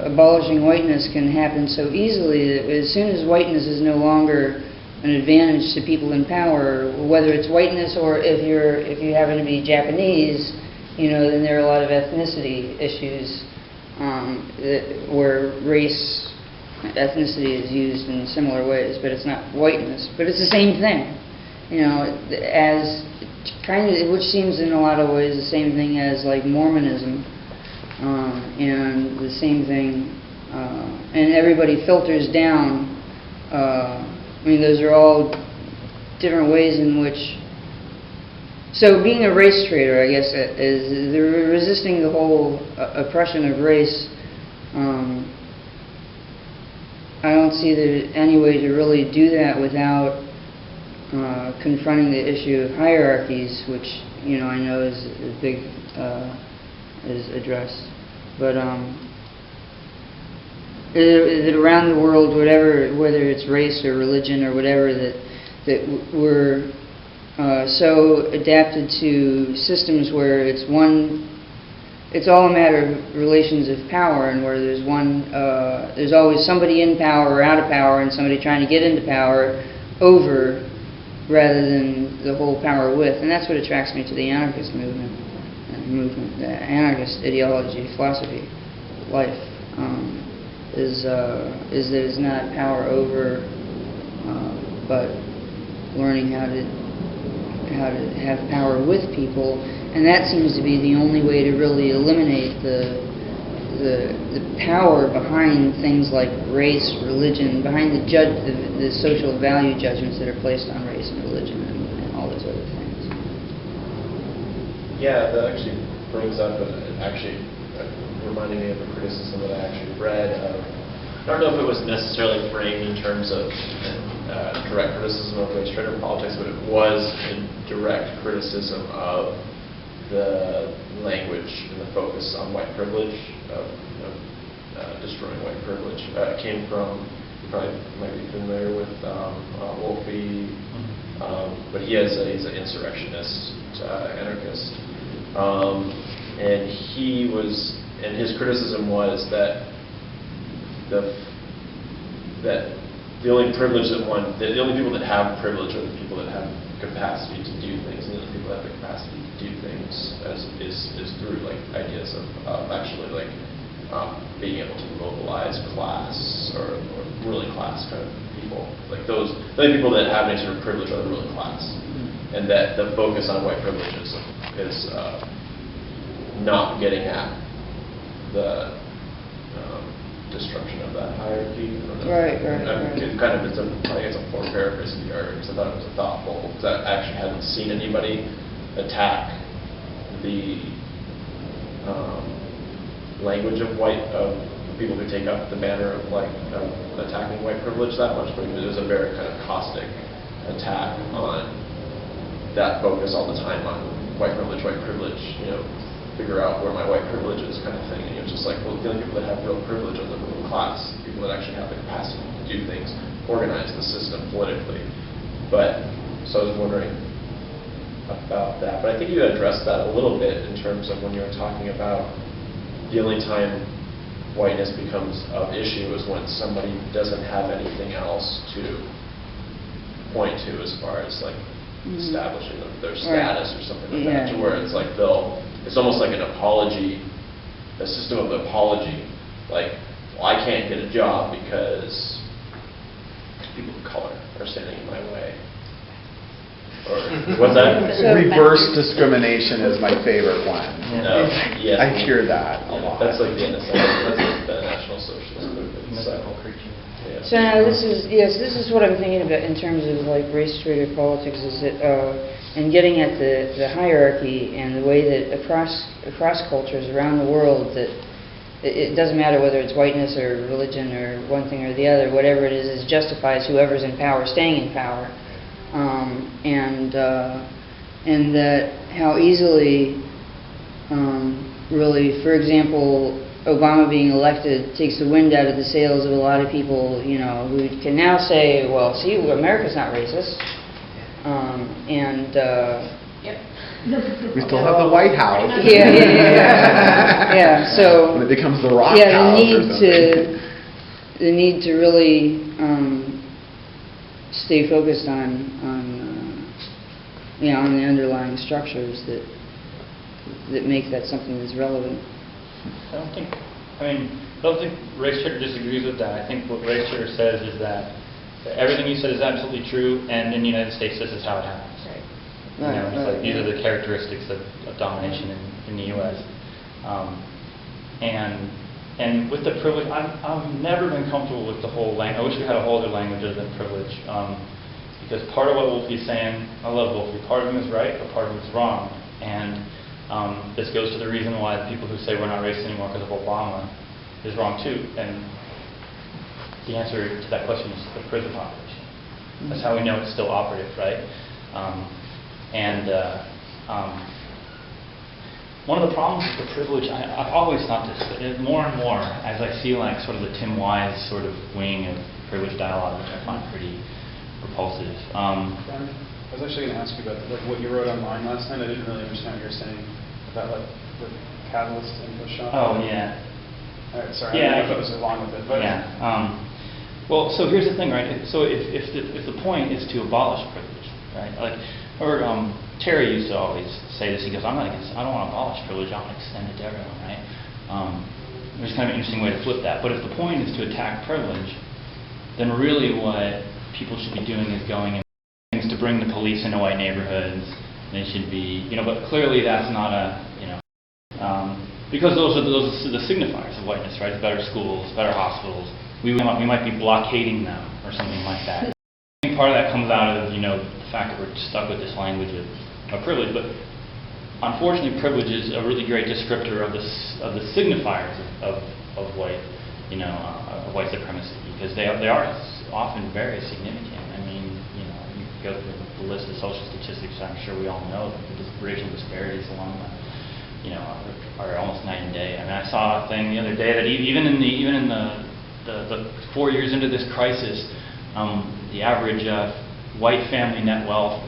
abolishing whiteness can happen so easily that as soon as whiteness is no longer an advantage to people in power, whether it's whiteness or if you happen to be Japanese, you know, then there are a lot of ethnicity issues where ethnicity is used in similar ways, but it's not whiteness. But it's the same thing, you know, as kind of, which seems in a lot of ways the same thing as like Mormonism, and the same thing, and everybody filters down. I mean, those are all different ways in which. So being a race traitor, I guess, is they're resisting the whole oppression of race. I don't see there's any way to really do that without confronting the issue of hierarchies, which, you know, I know is a big is addressed. But that around the world, whether it's race or religion or whatever, that we're so adapted to systems where it's all a matter of relations of power, and where there's always somebody in power or out of power, and somebody trying to get into power over, rather than the whole power with. And that's what attracts me to the anarchist movement, the anarchist ideology, philosophy, life, is that it's not power over, but learning how to have power with people. And that seems to be the only way to really eliminate the power behind things like race, religion, behind the social value judgments that are placed on race and religion and all those other things. Yeah, that actually brings up, reminding me of a criticism that I actually read. I don't know if it was necessarily framed in terms of direct criticism of race traitor politics, but it was a direct criticism of the language and the focus on white privilege, of destroying white privilege. It came from, you probably might be familiar with Wolfe, but he's an insurrectionist, anarchist, and his criticism was that the only people that have privilege are the people that have capacity to do things, and the people that have the capacity to do things is through like ideas of actually like being able to mobilize class or ruling class kind of people. Like the only people that have any sort of privilege are the ruling class, and that the focus on white privilege is not getting at the destruction of that hierarchy. Right. I think it's a poor paraphrase of the argument, because I thought it was thoughtful, because I actually hadn't seen anybody attack the language of people who take up the banner of attacking white privilege that much, but it was a very kind of caustic attack on that focus all the time on white privilege, you know, figure out where my white privilege is kind of thing. And it's just like, well, the only people that have real privilege are the middle class, people that actually have the capacity to do things, organize the system politically. But, so I was wondering about that. But I think you addressed that a little bit in terms of when you were talking about the only time whiteness becomes of issue is when somebody doesn't have anything else to point to as far as like establishing their status or something like that, to where it's like it's almost like an apology, a system of apology. Like, well, I can't get a job because people of color are standing in my way. Or what's that? Reverse discrimination is my favorite one. No, yes. I hear that a lot. That's like the National Socialist movement. So now this is what I'm thinking about in terms of like race traitor politics, is that and getting at the hierarchy and the way that across cultures around the world, that it doesn't matter whether it's whiteness or religion or one thing or the other, whatever it is justifies whoever's in power staying in power, and that how easily really, for example, Obama being elected takes the wind out of the sails of a lot of people, you know, who can now say, well, see, America's not racist. Yep. We still have the White House. Yeah, so... When it becomes the Rock yeah, House or something. the need to really stay focused on the underlying structures that make that something that's relevant. I don't think Race Trader disagrees with that. I think what Race Trader says is that everything you said is absolutely true, and in the United States, this is how it happens. You know, it's like these are the characteristics of domination in the U.S. And with the privilege, I've never been comfortable with the whole language. I wish we had a whole other language other than privilege, because part of what Wolfie's saying, I love Wolfie, part of him is right, but part of him is wrong. And this goes to the reason why the people who say we're not racist anymore because of Obama is wrong too. And the answer to that question is the prison population. That's how we know it's still operative, right? One of the problems with the privilege, I've always thought this, but more and more as I see like sort of the Tim Wise sort of wing of privilege dialogue, which I find pretty repulsive. I was actually going to ask you about what you wrote online last night. I didn't really understand what you were saying about like the catalyst and push on. Oh yeah. All right, sorry. Yeah, I don't know if it was along with it, but yeah. Well, so here's the thing, right? So if the point is to abolish privilege, right? Like, or Terry used to always say this. He goes, I don't want to abolish privilege. I want to extend it to everyone, right? There's kind of an interesting way to flip that. But if the point is to attack privilege, then really what people should be doing is going and things to bring the police into white neighborhoods. They should be, you know, but clearly that's not a, you know, because those are the signifiers of whiteness, right? It's better schools, better hospitals. We might be blockading them or something like that. I think part of that comes out of, you know, the fact that we're stuck with this language of privilege. But unfortunately, privilege is a really great descriptor of the signifiers of white, you know, of white supremacy, because they are often very significant. I mean, you know, you go through the list of social statistics. I'm sure we all know that the racial disparities along the, you know, are almost night and day. I mean, I saw a thing the other day that even in the 4 years into this crisis, the average white family net wealth,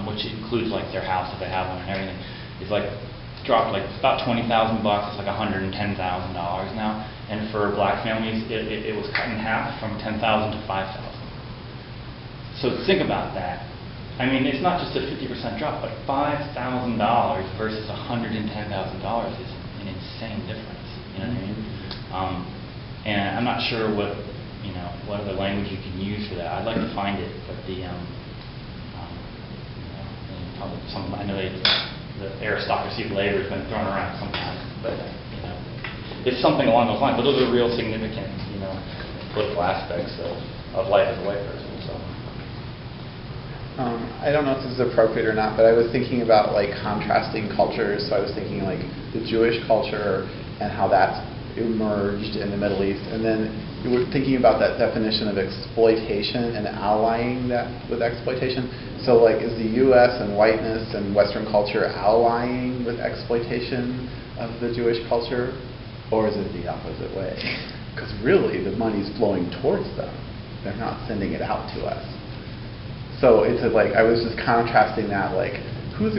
which includes like their house if they have one and everything, is like dropped like about $20,000 bucks. It's like $110,000 now. And for black families, it was cut in half from $10,000 to $5,000. So think about that. I mean, it's not just a 50% drop, but $5,000 versus $110,000 is an insane difference. You know what I mean? And I'm not sure what other language you can use for that. I'd like to find it, but I know the aristocracy of labor has been thrown around sometimes, but you know, it's something along those lines. But those are real significant, you know, political aspects of life as a white person. So. I don't know if this is appropriate or not, but I was thinking about like contrasting cultures. So I was thinking like the Jewish culture and how that's emerged in the Middle East, and then you were thinking about that definition of exploitation and allying that with exploitation. So like, is the U.S. and whiteness and Western culture allying with exploitation of the Jewish culture, or is it the opposite way? Because really the money's flowing towards them. They're not sending it out to us. So it's like, I was just contrasting that, like, who's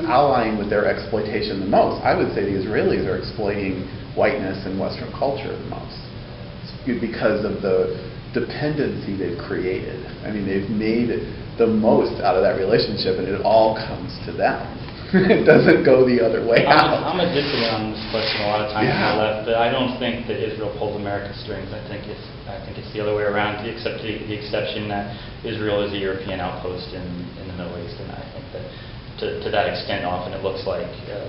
allying with their exploitation the most? I would say the Israelis are exploiting whiteness and Western culture the most because of the dependency they've created. I mean, they've made the most out of that relationship, and it all comes to them. It doesn't go the other way out. I'm a dissident on this question a lot of times on the left, but I don't think that Israel pulls America's strings. I think it's the other way around, except the exception that Israel is a European outpost in the Middle East, and I think that to that extent, often it looks like the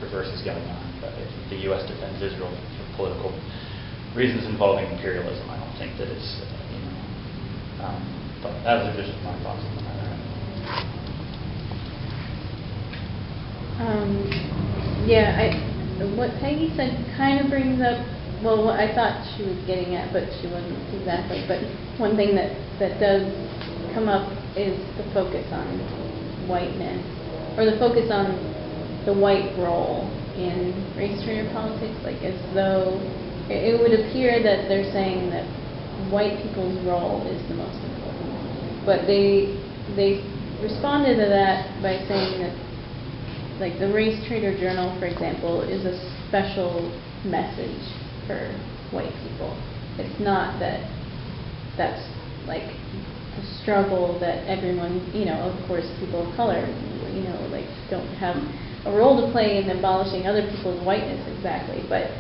reverse is going on. But if the U.S. defends Israel for political reasons involving imperialism, I don't think that it's, but that was just my thoughts on the matter. What Peggy said kind of brings up, well, what I thought she was getting at, but she wasn't exactly. But one thing that does come up is the focus on whiteness, or the focus on the white role in race traitor politics, like as though it would appear that they're saying that white people's role is the most important. But they responded to that by saying that, like, the Race Traitor Journal, for example, is a special message for white people. It's not that that's like the struggle that everyone, of course, people of color, like, don't have a role to play in abolishing other people's whiteness exactly, but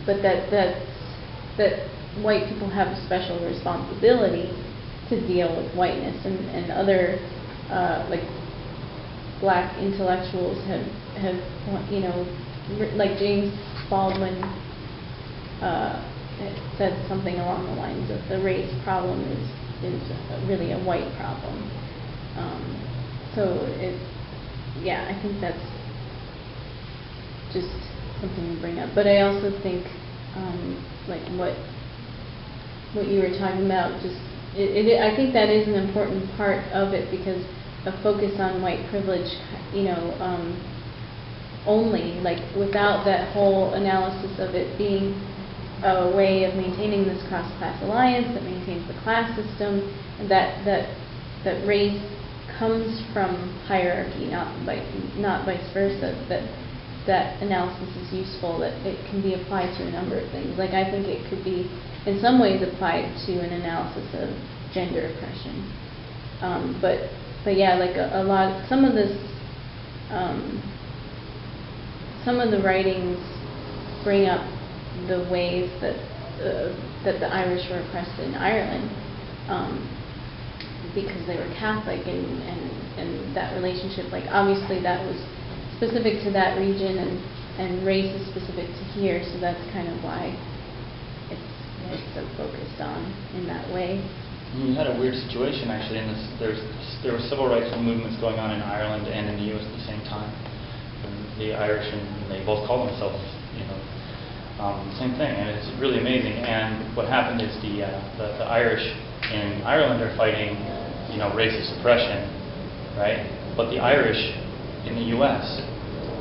that white people have a special responsibility to deal with whiteness, and other like black intellectuals have like James Baldwin said something along the lines of the race problem is really a white problem. So I think that's just something to bring up. But I also think like what you were talking about, just I think that is an important part of it, because a focus on white privilege, only, like, without that whole analysis of it being a way of maintaining this cross-class alliance that maintains the class system, and that race comes from hierarchy, not vice versa. That analysis is useful, that it can be applied to a number of things. Like, I think it could be in some ways applied to an analysis of gender oppression. But yeah, like a lot, some of the writings bring up the ways that the Irish were oppressed in Ireland, because they were Catholic, and that relationship, like, obviously that was specific to that region, and race is specific to here, so that's kind of why it's so focused on in that way. You had a weird situation, actually, in this. There were civil rights movements going on in Ireland and in the U.S. at the same time. And the Irish, and they both call themselves, the same thing, and it's really amazing. And what happened is the Irish in Ireland are fighting, racist oppression, right? But the Irish in the U.S.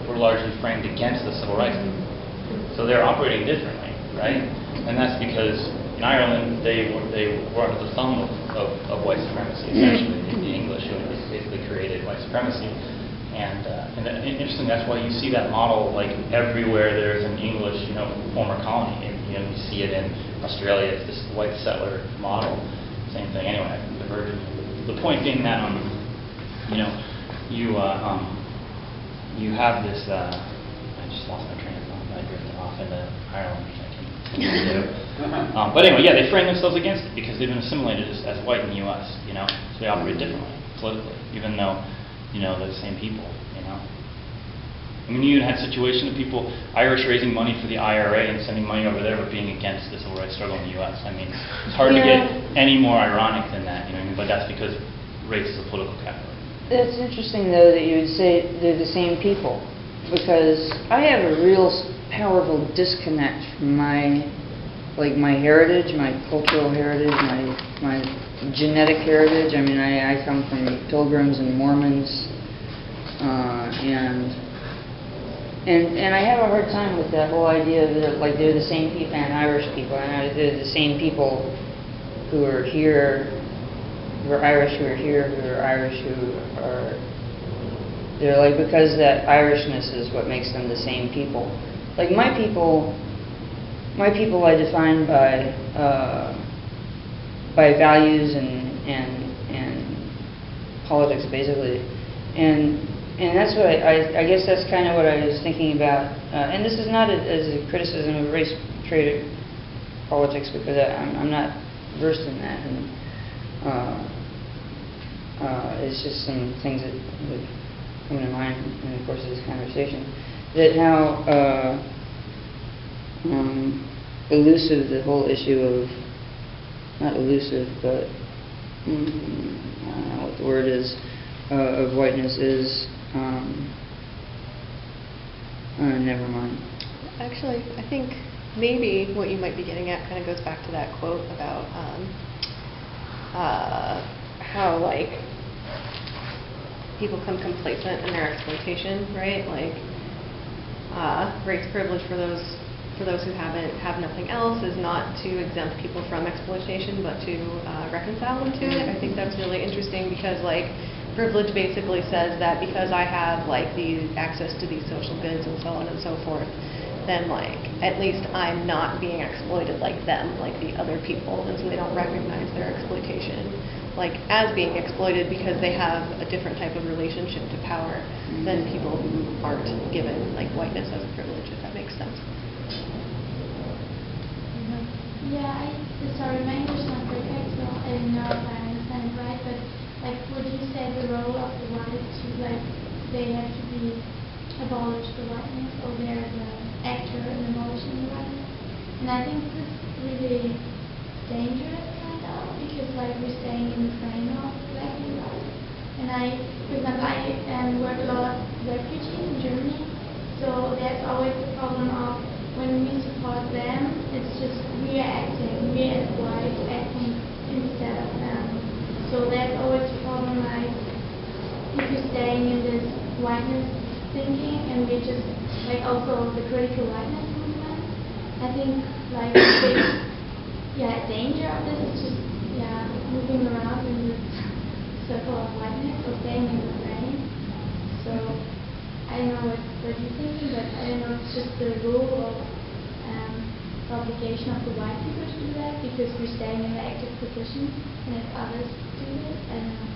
were largely framed against the civil rights movement. So they're operating differently, right? And that's because in Ireland, they were under the thumb of white supremacy, essentially. The English who basically created white supremacy. And interestingly, that's why you see that model, like, everywhere there's an English, former colony. And, you see it in Australia. It's this white settler model. Same thing. Anyway, I diverged. The point being that, you have this. I just lost my train of thought. I drifted off into Ireland, which I can continue to do. But anyway, yeah, they frame themselves against it because they've been assimilated as white in the U.S. So they operate differently politically, even though they're the same people. I mean, you had situations of people, Irish raising money for the IRA and sending money over there, but being against the civil rights struggle in the U.S. I mean, it's hard to get any more ironic than that. But that's because race is a political category. It's interesting, though, that you would say they're the same people, because I have a real powerful disconnect from my heritage, my cultural heritage, my genetic heritage. I mean, I come from Pilgrims and Mormons, and I have a hard time with that whole idea that, like, they're the same people, and Irish people, and they're the same people who are here, who are Irish, who are here, who are Irish, who are... They're like, because that Irishness is what makes them the same people. Like, my people I define by values and politics, basically, and that's what I guess that's kind of what I was thinking about. And this is not as a criticism of race traitor politics, because I'm not versed in that, and it's just some things that would come to mind in the course of this conversation. That how elusive the whole issue of, not elusive, but I don't know what the word is, of whiteness is. Never mind. Actually, I think maybe what you might be getting at kind of goes back to that quote about how, like, people become complacent in their exploitation, right? Like, race privilege for those who have nothing else is not to exempt people from exploitation, but to reconcile them to it. I think that's really interesting because, like, privilege basically says that because I have, like, the access to these social goods and so on and so forth, then, like, at least I'm not being exploited like them, like the other people, and so they don't recognize their exploitation, like, as being exploited because they have a different type of relationship to power than people who aren't given, like, whiteness as a privilege, if that makes sense. Yeah, sorry, my English is not perfect, so I don't know if I understand it right, but, like, would you say the role of the whites to, like, they have to be abolish the whiteness, or they're the actor in abolishing the whiteness? And I think this is really dangerous, kind of, because, like, we're staying in the frame of black and white. And for example, I work a lot with refugees in Germany, so there's always the problem of when we support them, it's just we as whites acting instead of them. So that's always a problem, like, if you're staying in this whiteness thinking, and we just, like, also the critical whiteness movement, I think, like, the big, danger of this is just, moving around in this circle of whiteness, or staying in the frame. So, I don't know what you're thinking, but I don't know if it's just the rule of obligation of the white people to do that, because we're staying in the active position, and if others do this, I don't know.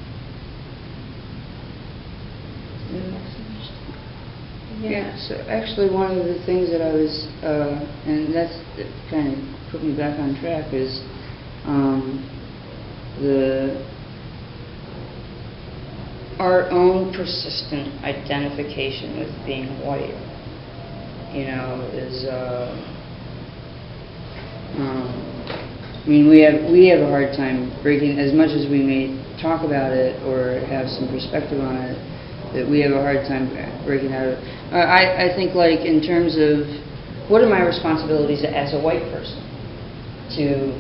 Yeah, so actually one of the things that I was, and that kind of put me back on track, is our own persistent identification with being white, is, I mean, we have a hard time breaking, as much as we may talk about it or have some perspective on it, that we have a hard time breaking out of it. I think, like, in terms of what are my responsibilities as a white person to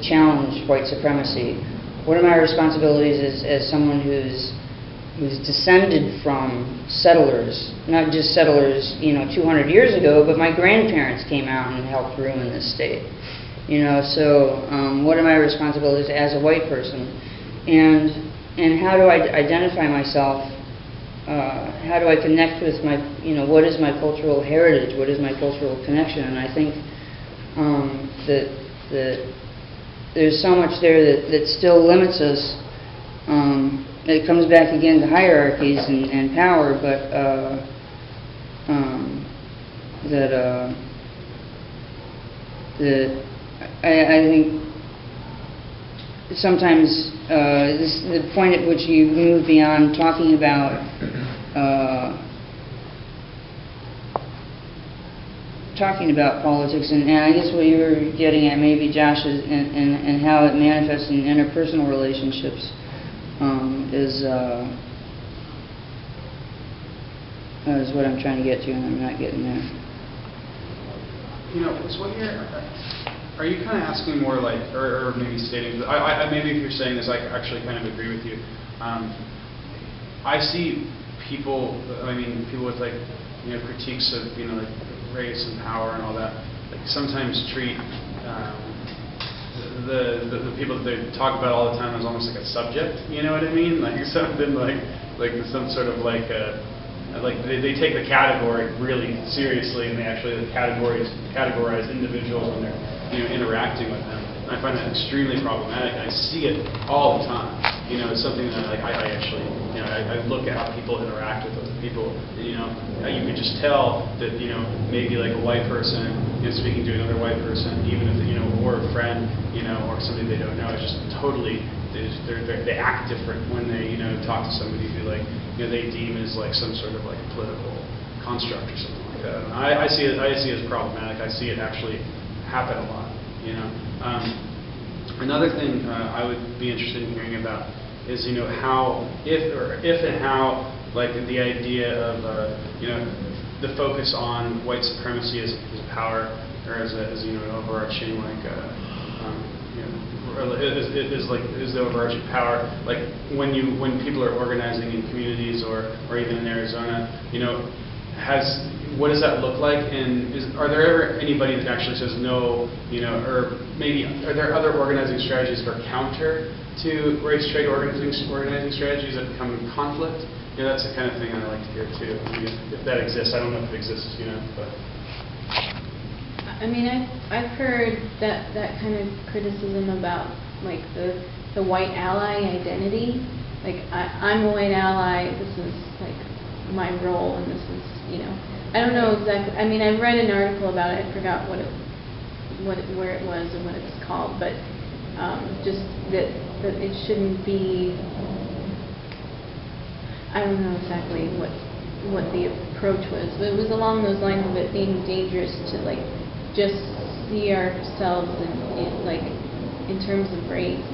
challenge white supremacy? What are my responsibilities as someone who's descended from settlers, not just settlers, 200 years ago, but my grandparents came out and helped ruin this state. So what are my responsibilities as a white person? And how do I identify myself? How do I connect with my, what is my cultural heritage? What is my cultural connection? And I think that there's so much there that still limits us. It comes back again to hierarchies and power, but I think sometimes the point at which you move beyond talking about politics, and I guess what you were getting at, maybe, Josh, is and how it manifests in interpersonal relationships, is what I'm trying to get to, and I'm not getting there. So what are you kind of asking more, like, or maybe stating, maybe if you're saying this, I actually kind of agree with you. I see people with, like, critiques of, like, race and power and all that, like, sometimes treat the people that they talk about all the time as almost like a subject, you know what I mean? Like something like some sort of like they take the category really seriously, and they actually categorize individuals when they're interacting with them. And I find that extremely problematic, and I see it all the time. It's something that I actually, I look at how people interact with other people. You could just tell that, maybe like a white person, speaking to another white person, even if, or a friend, or somebody they don't know, it's just totally, they act different when they, talk to somebody who, like, they deem as like some sort of like political construct or something like that. And I see it as problematic. I see it actually happen a lot. Another thing I would be interested in hearing about is, how, if and how, like, the idea of, the focus on white supremacy as power, or as an overarching, like, is the overarching power, like, when people are organizing in communities or even in Arizona, what does that look like? And are there ever anybody that actually says no, or maybe are there other organizing strategies that are counter to race trade organizing strategies that become in conflict? That's the kind of thing I like to hear too. If that exists, I don't know if it exists, but. I mean, I've heard that kind of criticism about like the white ally identity. Like I'm a white ally. This is like my role, and this is I don't know exactly. I mean, I read an article about it. I forgot where it was and what it was called, but just that it shouldn't be. I don't know exactly what the approach was, but it was along those lines of it being dangerous to like just see ourselves in terms of race.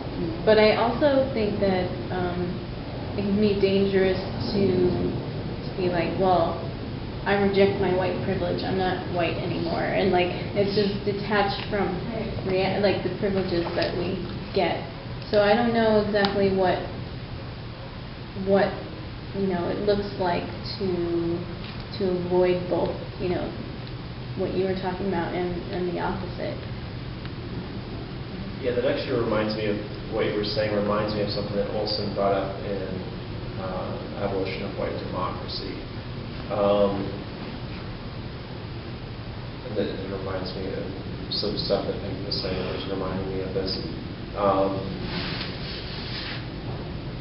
But I also think that it can be dangerous to be like, well, I reject my white privilege. I'm not white anymore, and like it's just detached from like the privileges that we get. So I don't know exactly what it looks like to avoid both, what you were talking about and the opposite. Yeah, that actually reminds me of what you were saying. Reminds me of something that Olson brought up in Abolition of White Democracy. And then it reminds me of some stuff that Pink was saying, which reminded me of this.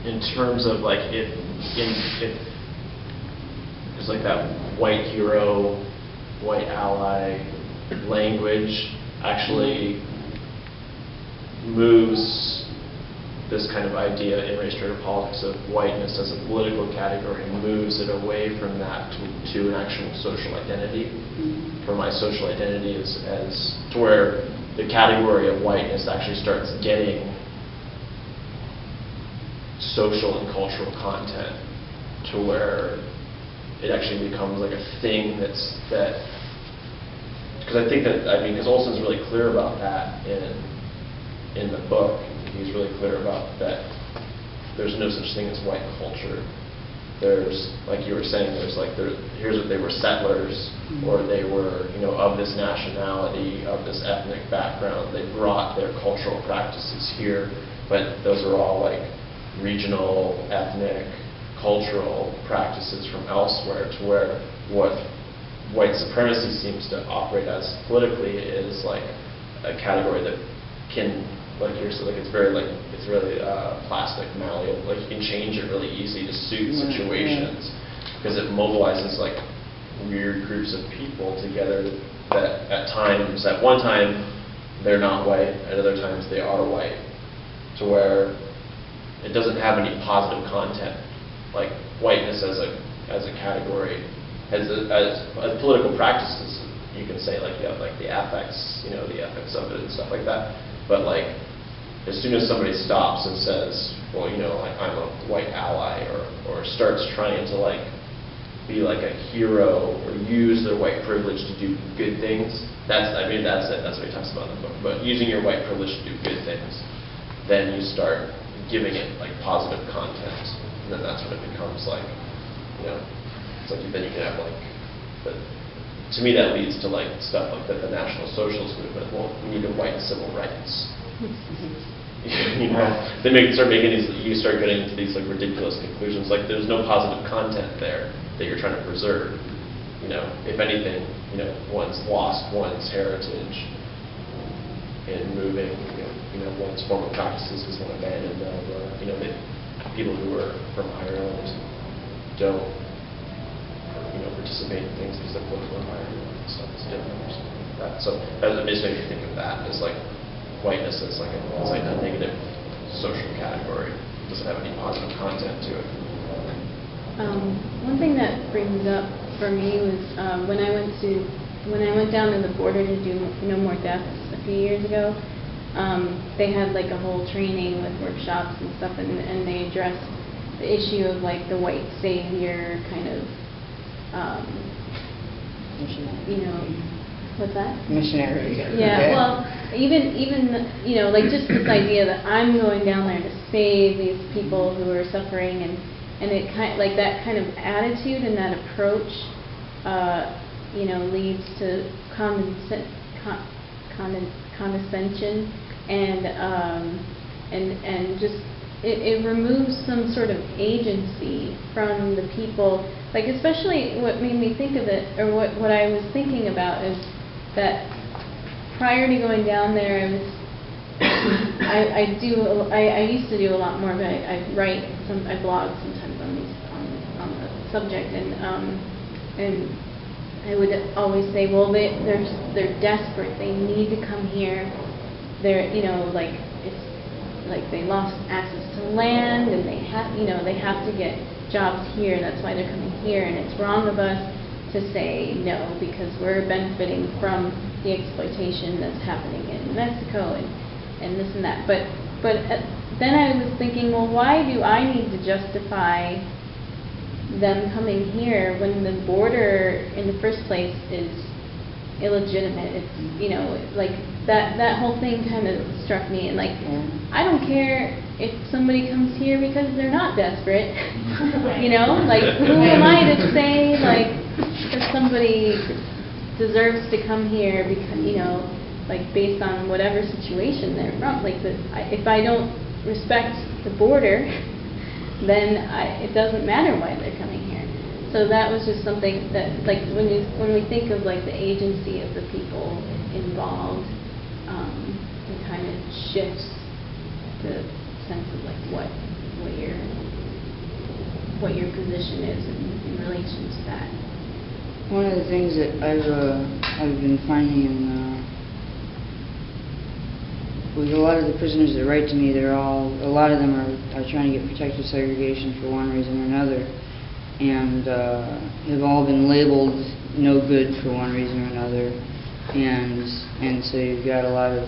In terms of like if there's like that white hero, white ally language actually moves this kind of idea in race traitor politics of whiteness as a political category, moves it away from that to an actual social identity. For my social identity as to where the category of whiteness actually starts getting social and cultural content, to where it actually becomes like a thing because I think that, because Olson's really clear about that in the book. He's really clear about that there's no such thing as white culture. There's, like you were saying, here's what they were, settlers, or they were, of this nationality, of this ethnic background. They brought their cultural practices here, but those are all like regional, ethnic, cultural practices from elsewhere, to where what white supremacy seems to operate as politically is like a category that can, like you're saying, it's really plastic, malleable. Like you can change it really easy to suit situations, because it mobilizes like weird groups of people together that at one time they're not white, at other times they are white, to where it doesn't have any positive content. Like whiteness as a category, as political practices, you can say like you have like the affects, the ethics of it and stuff like that. But like as soon as somebody stops and says, well, like I'm a white ally, or starts trying to like be like a hero or use their white privilege to do good things, that's it. That's what he talks about in the book. But using your white privilege to do good things, then you start giving it like positive content, and then that's when it becomes like, it's like then you can have like, but to me that leads to like stuff like that the National Socialist movement. Well, we need to white civil rights. They start making these. You start getting into these like ridiculous conclusions. Like there's no positive content there that you're trying to preserve. If anything, one's lost one's heritage in moving. One's former practices is one abandoned them, or the people who are from Ireland don't participate in things because their political environment and stuff is different or something like that. So that just made me think of that as like whiteness as like a negative social category. It doesn't have any positive content to it. One thing that brings up for me was when I went down to the border to do No More Deaths a few years ago. They had like a whole training with workshops and stuff, and they addressed the issue of like the white savior kind of, what's that? Missionary. Yeah, Okay. well, even like just this idea that I'm going down there to save these people who are suffering, and it kind like that kind of attitude and that approach leads to condescension and just it removes some sort of agency from the people. Like, especially what made me think of it, or what I was thinking about, is that prior to going down there, I used to do a lot more, but I blog sometimes on the subject, and I would always say, well, they're desperate. They need to come here. They're it's like they lost access to land, and they have to get jobs here. That's why they're coming here, and it's wrong of us to say no, because we're benefiting from the exploitation that's happening in Mexico and this and that. But then I was thinking, well, why do I need to justify them coming here when the border in the first place is illegitimate? It's, like that whole thing kind of struck me, and I don't care if somebody comes here because they're not desperate. Like, who am I to say if somebody deserves to come here because based on whatever situation they're from. If I don't respect the border, then it doesn't matter why they're coming here. So that was just something that, when we think of the agency of the people involved, it kind of shifts the sense of what your position is in relation to that. One of the things that I've been finding with a lot of the prisoners that write to me, a lot of them are trying to get protective segregation for one reason or another, and have all been labeled no good for one reason or another, and so you've got a lot of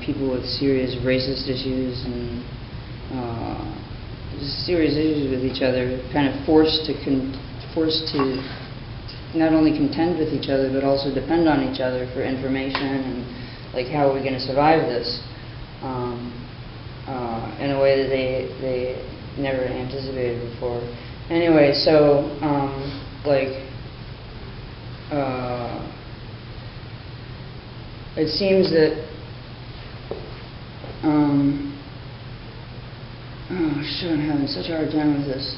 people with serious racist issues and serious issues with each other, kind of forced to not only contend with each other but also depend on each other for information and how are we going to survive this in a way that they never anticipated before. Anyway, so it seems that I'm having such a hard time with this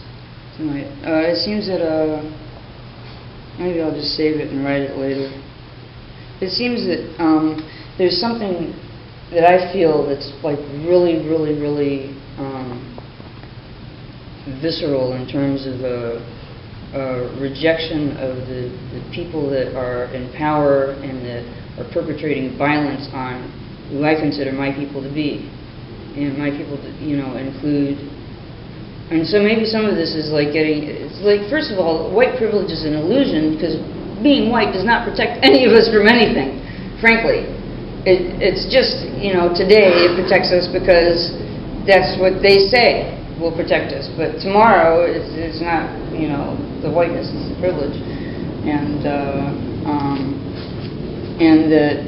tonight. It seems that maybe I'll just save it and write it later. It seems that there's something that I feel that's really, really, really visceral in terms of rejection of the people that are in power and that are perpetrating violence on who I consider my people to be, and my people to include. And so maybe some of this is first of all, white privilege is an illusion, because being white does not protect any of us from anything, frankly. It's just, today it protects us because that's what they say will protect us. But tomorrow it's not, the whiteness, it's the privilege. And that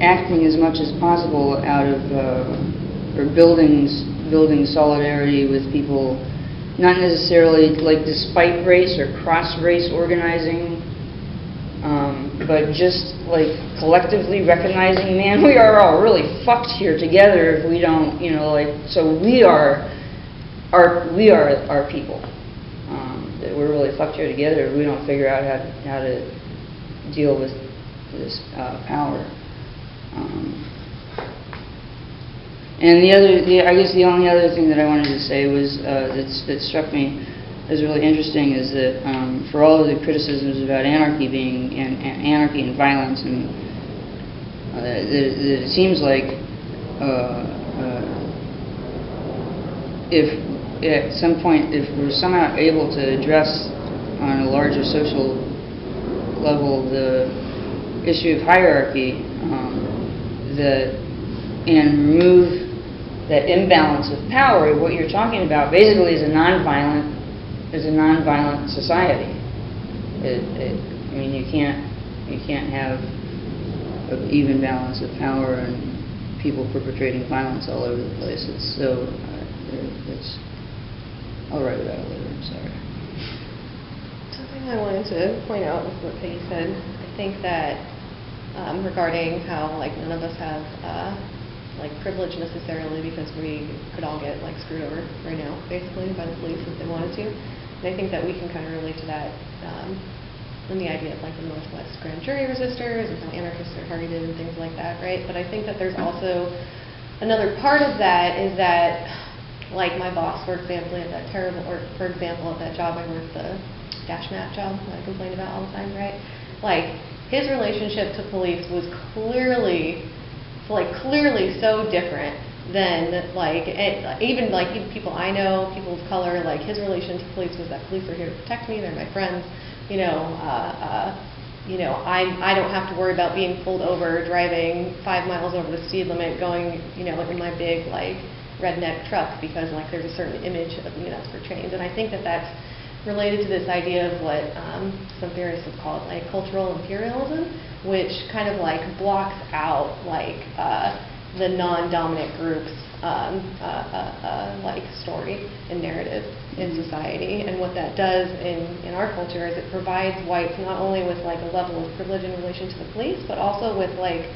acting as much as possible out of, or building solidarity with people, not necessarily despite race or cross-race organizing, but just collectively recognizing, man, we are all really fucked here together if we don't, so we are our people. That we're really fucked here together if we don't figure out how to deal with this power. And I guess the only other thing that I wanted to say was that struck me as really interesting is that for all of the criticisms about anarchy being anarchy and violence, and that it seems like if at some point if we're somehow able to address on a larger social level the issue of hierarchy, and remove that imbalance of power, what you're talking about basically is a nonviolent society. I mean, you can't have an even balance of power and people perpetrating violence all over the place. It's so. I'll write it out later. I'm sorry. I wanted to point out with what Peggy said. I think that regarding how like none of us have like privilege necessarily because we could all get like screwed over right now, basically by the police if they wanted to. And I think that we can kind of relate to that in the idea of like the Northwest grand jury resistors and how anarchists are targeted and things like that, right? But I think that there's also another part of that is that like my boss, for example, at that for example, at that job I worked, the dash mat job that I complain about all the time, right? Like, his relationship to police was clearly so different than, like, even, like, people I know, people of color, like, his relation to police was that police are here to protect me, they're my friends, I don't have to worry about being pulled over, driving 5 miles over the speed limit, going, in my big, like, redneck truck, because, like, there's a certain image of me that's portrayed. And I think that that's related to this idea of what some theorists have called like cultural imperialism, which kind of like blocks out like the non-dominant group's like story and narrative in society. And what that does in our culture is it provides whites not only with like a level of privilege in relation to the police, but also with like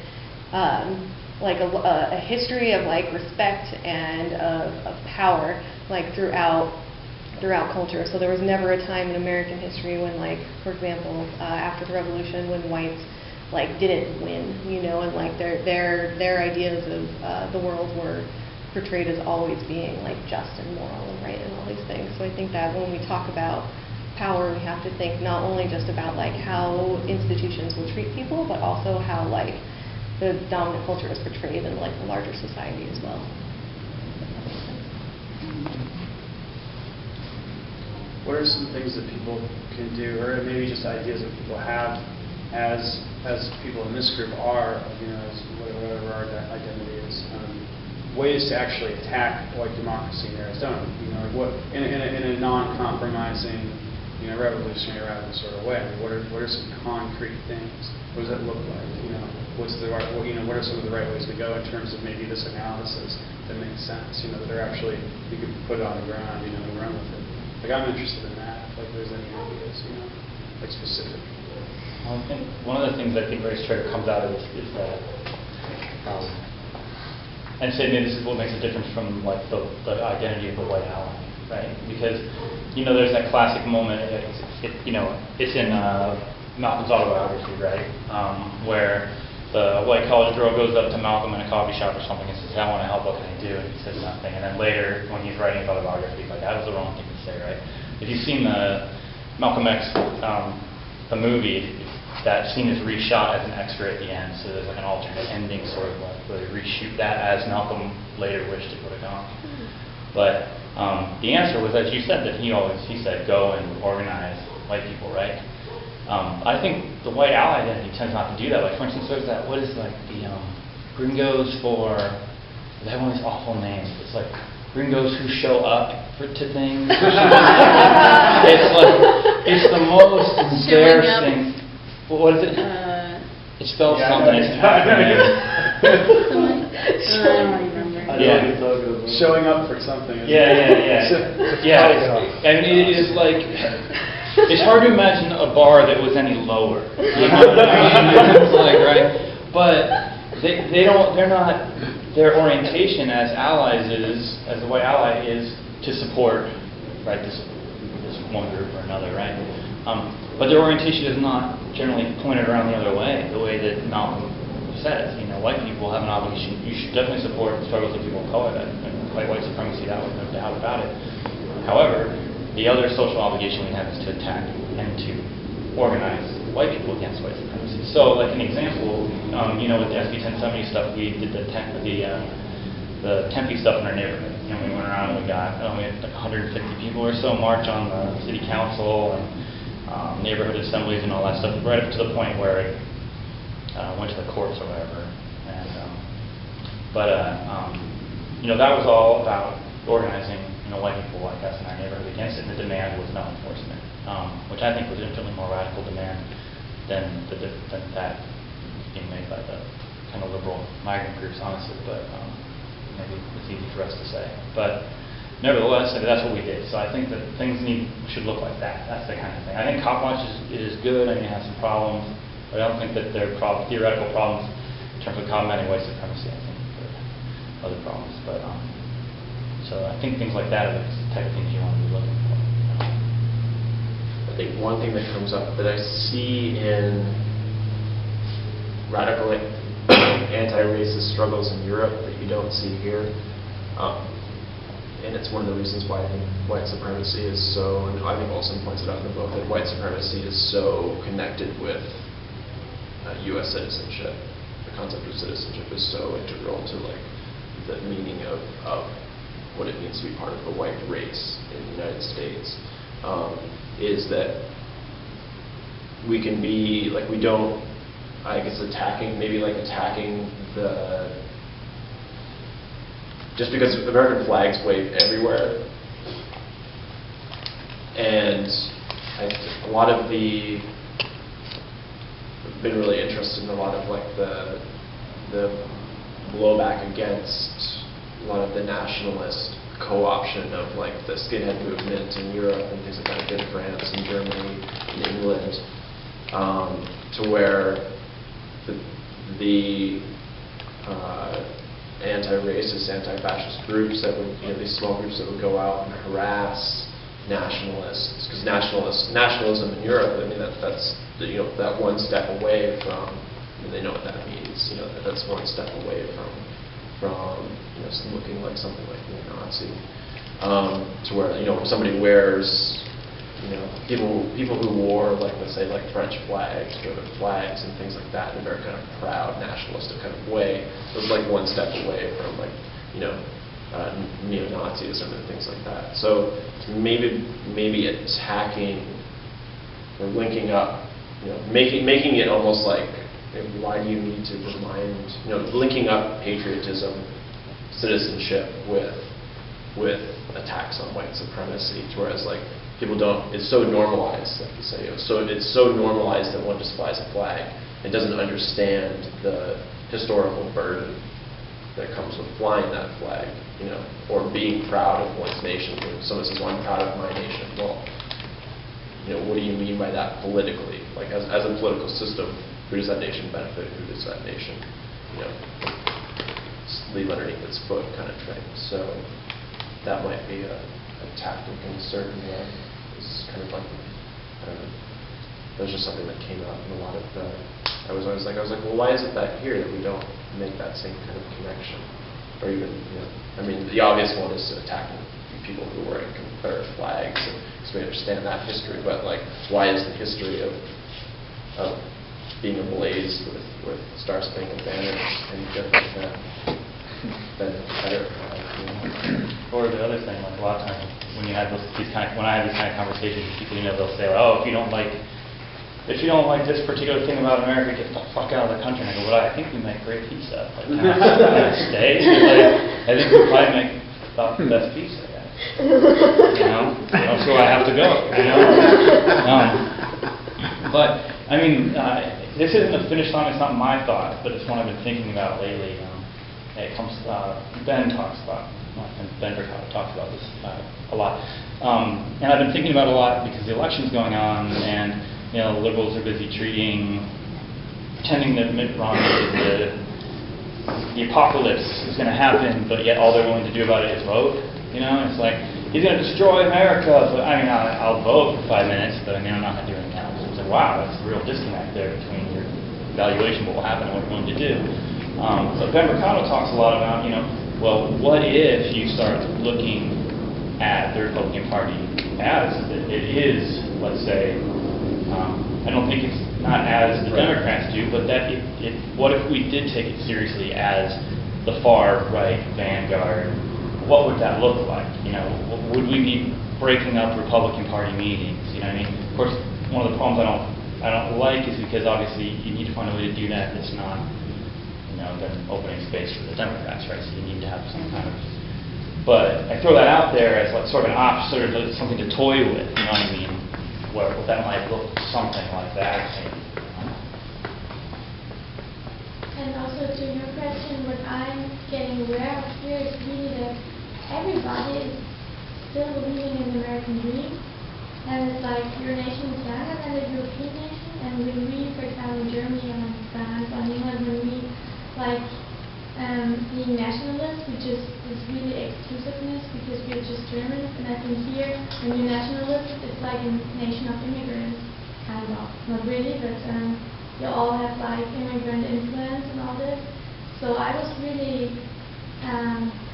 a history of like respect and of power like throughout culture. So there was never a time in American history when, like, for example, after the Revolution, when whites like didn't win, and like their ideas of the world were portrayed as always being like just and moral and right and all these things. So I think that when we talk about power, we have to think not only just about like how institutions will treat people, but also how like the dominant culture is portrayed in like the larger society as well. What are some things that people can do, or maybe just ideas that people have as people in this group are, as whatever our identity is, ways to actually attack white democracy in Arizona, what in a non-compromising, revolutionary radical sort of way. I mean, what are some concrete things? What does that look like? What are some of the right ways to go in terms of maybe this analysis that makes sense? That are actually you could put it on the ground, and run with it. Like, I'm interested in that. Like, there's any ideas, like specific. I think one of the things I think race traitor comes out of is that, and say maybe this is what makes a difference from like the identity of the white ally, right? Because there's that classic moment. It's in Malcolm's autobiography, right, where the white college girl goes up to Malcolm in a coffee shop or something and says, "I want to help. What can I do?" And he says nothing. And then later, when he's writing his autobiography, he's like, "That was the wrong thing to say," right? If you've seen the Malcolm X, the movie, that scene is reshot as an extra at the end, so there's like an alternate ending, sort of like where they reshoot that as Malcolm later wished it would have gone. But the answer was, as you said, that he said, "Go and organize white people," right? I think the white ally identity tends not to do that. Like, for instance, there's that, what is like the gringos for, they have one of these awful names. It's like gringos who show up to things. It's like, it's the most embarrassing. What is it? It spells something. It's an acronym. I don't remember. Yeah. Showing up for something. Yeah. And it is like, it's hard to imagine a bar that was any lower. It's like, right? But their orientation as allies as the white ally is to support, right, this one group or another, right? But their orientation is not generally pointed around the other way, the way that Malcolm says. White people have an obligation. You should definitely support the struggles of people of color and fight white supremacy. That was no doubt about it. However, the other social obligation we have is to attack and to organize white people against white supremacy. So, like an example, with the SB 1070 stuff, we did the Tempe stuff in our neighborhood. We went around and we had like 150 people or so march on the city council and neighborhood assemblies and all that stuff, right up to the point where it went to the courts or whatever. And that was all about organizing white people like us in our neighborhood against it, and the demand was no enforcement, which I think was an infinitely more radical demand than that being made by the kind of liberal migrant groups, honestly, but maybe it's easy for us to say. But nevertheless, I mean, that's what we did. So I think that things should look like that. That's the kind of thing. I think Copwatch is good. I mean, it has some problems, but I don't think that they're theoretical problems in terms of combating white supremacy. I think there are other problems. But so I think things like that are the type of things you want to be looking for. I think one thing that comes up that I see in radical anti-racist struggles in Europe that you don't see here, and it's one of the reasons why I think white supremacy is so, and I think Olson points it out in the book, that white supremacy is so connected with U.S. citizenship. The concept of citizenship is so integral to like the meaning of what it means to be part of the white race in the United States, is that we can be, like, we don't, I guess, attacking the, just because American flags wave everywhere, and a lot of the, I've been really interested in a lot of like the blowback against a lot of the nationalist co-option of like the skinhead movement in Europe and things like that, in France and Germany and England, to where the anti-racist, anti-fascist groups that would, these small groups that would go out and harass nationalists, because nationalism in Europe, I mean, that's that one step away from, I mean, they know what that means, that's one step away from looking like something like neo-Nazi, to where, somebody wears, people who wore, like, let's say, like French flags, German flags, and things like that in a very kind of proud, nationalistic kind of way. It was like one step away from, like, neo-Nazism and things like that. So maybe attacking or linking up, making it almost like, why do you need to remind, linking up patriotism, citizenship with attacks on white supremacy, whereas like people don't, it's so normalized, like you say, so it's so normalized that one just flies a flag and doesn't understand the historical burden that comes with flying that flag, or being proud of one's nation. When someone says, well, I'm proud of my nation, well, what do you mean by that politically? Like, as a political system, who does that nation benefit? Who does that nation, leave underneath its foot kind of thing? So that might be a tactic in a certain way. It's kind of like, I don't know. That was just something that came out in a lot of the, I was like, well, why is it that here that we don't make that same kind of connection? Or even, I mean, the obvious one is attacking people who are wearing Confederate flags, because we understand that history, but like, why is the history of being ablaze with Star-Spangled Banners any different than Confederate flags? Or the other thing, like a lot of times when you have when I have these kind of conversations with people, they'll say, oh, if you don't like this particular thing about America, get the fuck out of the country. And I go, well, I think we make great pizza. Like, can I stay? I think we probably make about the best pizza, guys. So I have to go. But I mean, this isn't a finished line. It's not my thought, but it's one I've been thinking about lately. It comes. Ben talks about. Ben Brutality talks about this a lot, and I've been thinking about it a lot because the election's going on, and liberals are busy pretending that Mitt Romney is the apocalypse is going to happen, but yet all they're willing to do about it is vote. It's like he's going to destroy America, but I mean, I'll vote for 5 minutes, but I mean, I'm not going to do anything else. It's like, wow, that's a real disconnect there between your evaluation of what will happen and what you're willing to do. But Ben Brutality talks a lot about, well, what if you start looking at the Republican Party as it is, let's say, I don't think it's not as the Democrats do, but that what if we did take it seriously as the far right vanguard? What would that look like? Would we be breaking up Republican Party meetings? Of course, one of the problems I don't like is because obviously you need to find a way to do that that's not then opening space for the Democrats, right? So you need to have some kind of. But I throw that out there as like sort of an option, sort of something to toy with. You know what I mean? Where that might look something like that. And also to your question, what I'm getting aware of here is really that everybody is still believing in the American dream. And it's like your nation is younger than the European nation. And when we, for example, in Germany and France or England, when we like being nationalists, we just is really exclusiveness because we're just Germans. And I think here, when you're nationalist, it's like a nation of immigrants, kind of. Not really, but you all have like immigrant influence and all this. So I was really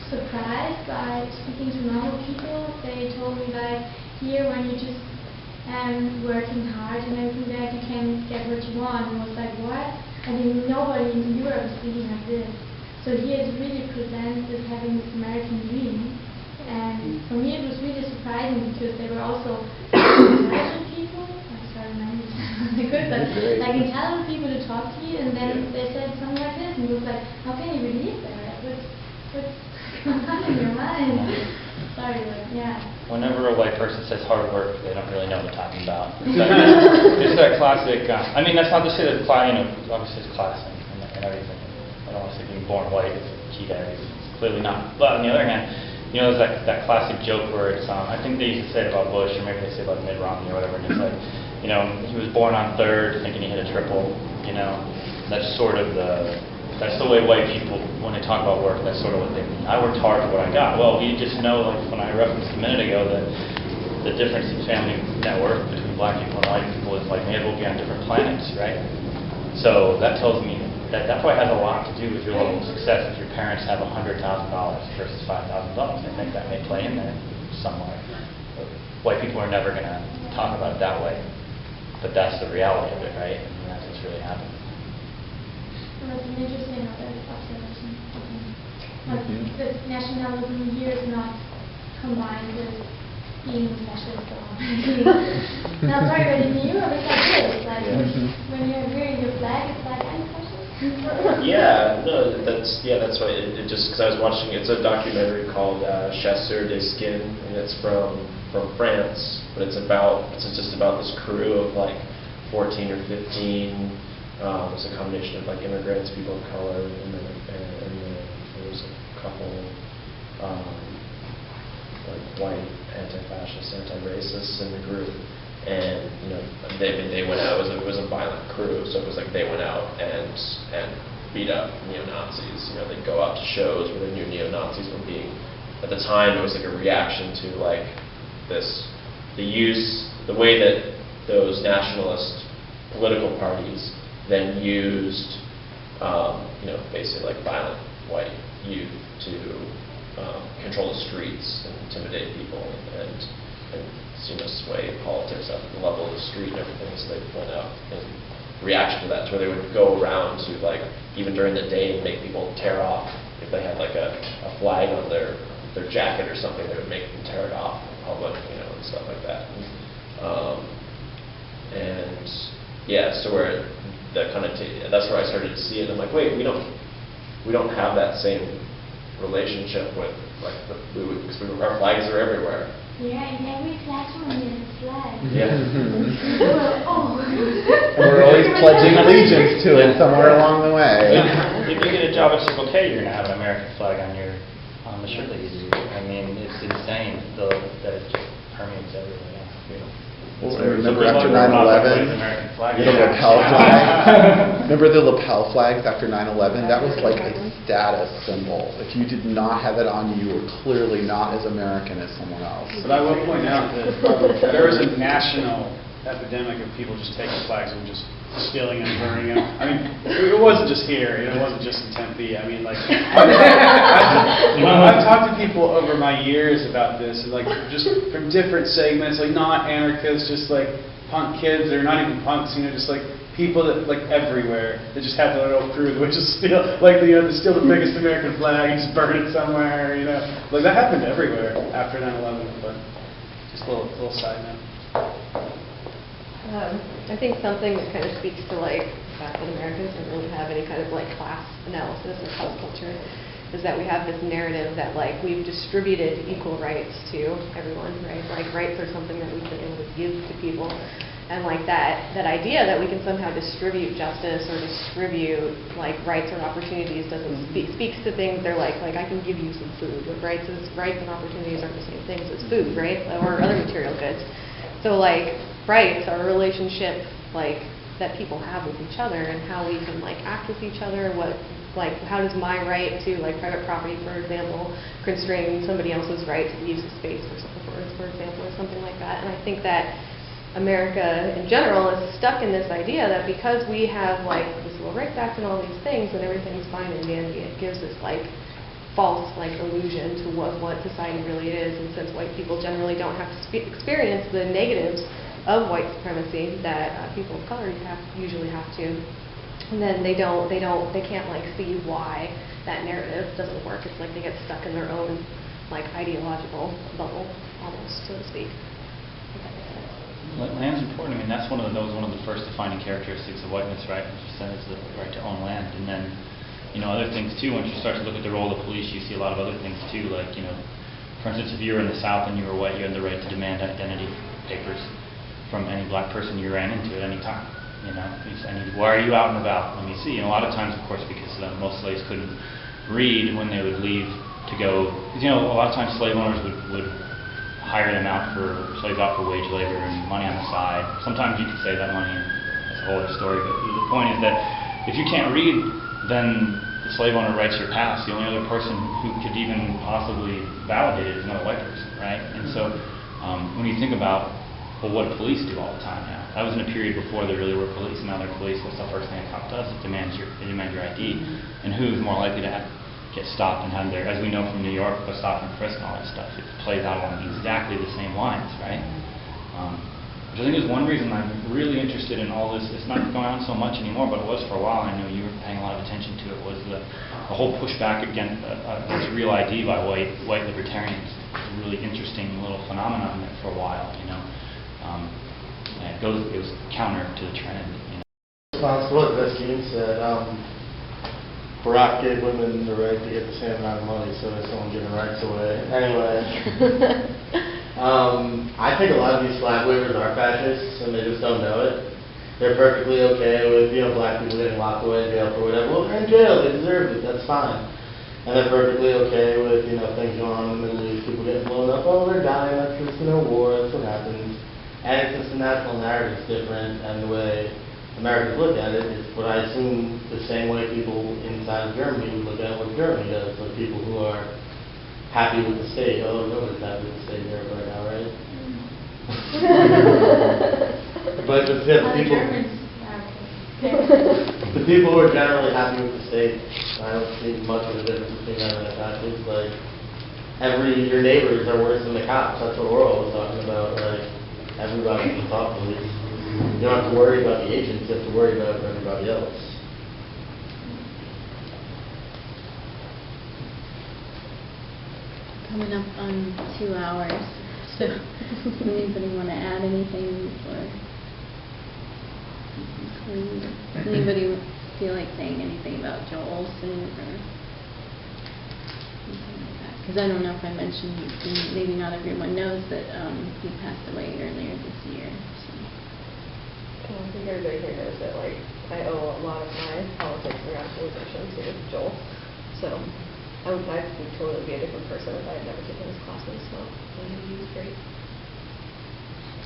surprised by speaking to normal people. They told me like, here when you just working hard and everything that you can get what you want. And I was like, what? I mean, nobody in Europe is thinking like this. So he is really presented as having this American dream. And for me it was really surprising because they were also intelligent people. I'm sorry, my English is not good, but like intelligent people to talk to you, and then they said something like this, and it was like, how can you believe that? What's going on in your mind? Sorry, but yeah. Whenever a white person says hard work, they don't really know what they're talking about. It's that classic, I mean, that's not to say that, obviously it's class and everything. I don't want to say being born white is a key there. It's clearly not. But on the other hand, there's that classic joke where it's, I think they used to say it about Bush, or maybe they say about Mitt Romney or whatever, and it's like, he was born on third, thinking he hit a triple, That's sort of that's the way white people, when they talk about work, that's sort of what they mean. I worked hard for what I got. Well, we just know, like when I referenced a minute ago, that the difference in family net worth between black people and white people is like, maybe we'll be on different planets, right? So that tells me that probably has a lot to do with your level of success. If your parents have $100,000 versus $5,000, I think that may play in there somewhere. But white people are never going to talk about it that way, but that's the reality of it, right? I mean, that's what's really happening. Well, that's an interesting observation. Like the nationalism here is not combined with being specialist or no, sorry, but in Europe it's like this. Like when you're wearing your flag, it's like, I'm specialist. That's right. It just because I was watching, it's a documentary called Chasseurs de Skin, and it's from France, but it's just about this crew of like 14 or 15. It's a combination of like immigrants, people of color, and then there was a couple like white anti-fascists, anti-racists in the group, and they went out. It was a violent crew, so it was like they went out and beat up neo-Nazis. They'd go out to shows where they knew neo-Nazis were being. At the time, it was like a reaction to like the way that those nationalist political parties then used, basically like violent white youth to control the streets and intimidate people and sway politics up at the level of the street and everything. So they went out in reaction to that, to where they would go around to like even during the day and make people tear off if they had like a flag on their jacket or something. They would make them tear it off in public, and stuff like that. So where that kind of that's where I started to see it. I'm like, wait, we don't have that same relationship with like because our flags are everywhere. Yeah, in every classroom there's a flag. Yeah. And we're always pledging allegiance to it somewhere along the way. If you get a job at Circle K, you're going to have an American flag on the shirt that you do. I mean, it's insane that it just permeates everywhere. Well, I remember after 9/11, the lapel flag. Remember the lapel flags after 9/11? That was like a status symbol. If you did not have it on you, you were clearly not as American as someone else. But I will point out that there was a national epidemic of people just taking flags and just stealing and burning them. I mean, it wasn't just here. It wasn't just in Tempe. I mean, like, I've talked to people over my years about this, and like just from different segments, like not anarchists, just like punk kids. They're not even punks, just like people that like everywhere. They just have their little crew, which is steal, like they steal the biggest American flag and just burn it somewhere. Like that happened everywhere after 9/11. But just a little side note. I think something that kind of speaks to like the fact that Americans don't really have any kind of like class analysis or class culture is that we have this narrative that like we've distributed equal rights to everyone, right? Like rights are something that we've been able to give to people. And like that idea that we can somehow distribute justice or distribute like rights or opportunities doesn't speaks to things. They're like I can give you some food. But rights and opportunities aren't the same things as food, right? Or other material goods. So like rights are a relationship like that people have with each other and how we can like act with each other. How does my right to like private property, for example, constrain somebody else's right to use the space for example, or something like that. And I think that America in general is stuck in this idea that because we have like the Civil Rights Act and all these things, that everything's fine and dandy. It gives this like false like illusion to what society really is. And since white people generally don't have to experience the negatives of white supremacy that people of color usually have to, and then they can't like see why that narrative doesn't work. It's like they get stuck in their own like ideological bubble, almost, so to speak. Land's important. I mean, that was one of the first defining characteristics of whiteness, right? As you said, is the right to own land. And then, other things too. Once you start to look at the role of the police, you see a lot of other things too. Like, for instance, if you were in the South and you were white, you had the right to demand identity papers from any black person you ran into at any time. Why are you out and about? Let me see. And a lot of times, of course, because most slaves couldn't read when they would leave to go. A lot of times slave owners would hire them out slaves out for wage labor and money on the side. Sometimes you could save that money, and that's a whole other story. But the point is that if you can't read, then the slave owner writes your past. The only other person who could even possibly validate it is another white person, right? And so when you think about, what do police do all the time now? That was in a period before there really were police, and now they're police. What's the first thing a cop does? It demands your ID. And who's more likely to get stopped and have as we know from New York, a stop and frisk and all that stuff. It plays out along exactly the same lines, right? Which I think is one reason I'm really interested in all this. It's not going on so much anymore, but it was for a while. I know you were paying a lot of attention to it. Was the whole pushback against real ID by white libertarians. A really interesting little phenomenon there for a while, and it was counter to the trend. Response to what Vestine said. Barack gave women the right to get the same amount of money, so there's someone giving rights away. Anyway, I think a lot of these flag wavers are fascists, and they just don't know it. They're perfectly okay with black people getting locked away in jail for whatever. Well, they're in jail, they deserve it, that's fine. And they're perfectly okay with things going on in the Middle East, people getting blown up. Oh, they're dying, that's just war, that's what happens. And it's just the national narrative's different, and the way Americans look at it is what I assume the same way people inside of Germany would look at what Germany does. So people who are happy with the state, nobody's happy with the state in Europe right now, right? But the people who are generally happy with the state, I don't see much of a difference between them and the fascists. Like, your neighbors are worse than the cops. That's what we're always talking about. Like, everybody can talk police. You don't have to worry about the agents, you have to worry about everybody else. Coming up on 2 hours, so does anybody want to add anything before we conclude? Does anybody feel like saying anything about Joel Olson or anything like that? Because I don't know if I mentioned, maybe not everyone knows that he passed away earlier this year. I think everybody here knows that I owe a lot of my politics and rationalization to Joel. So I would totally be a different person if I had never taken his classes. So he was great.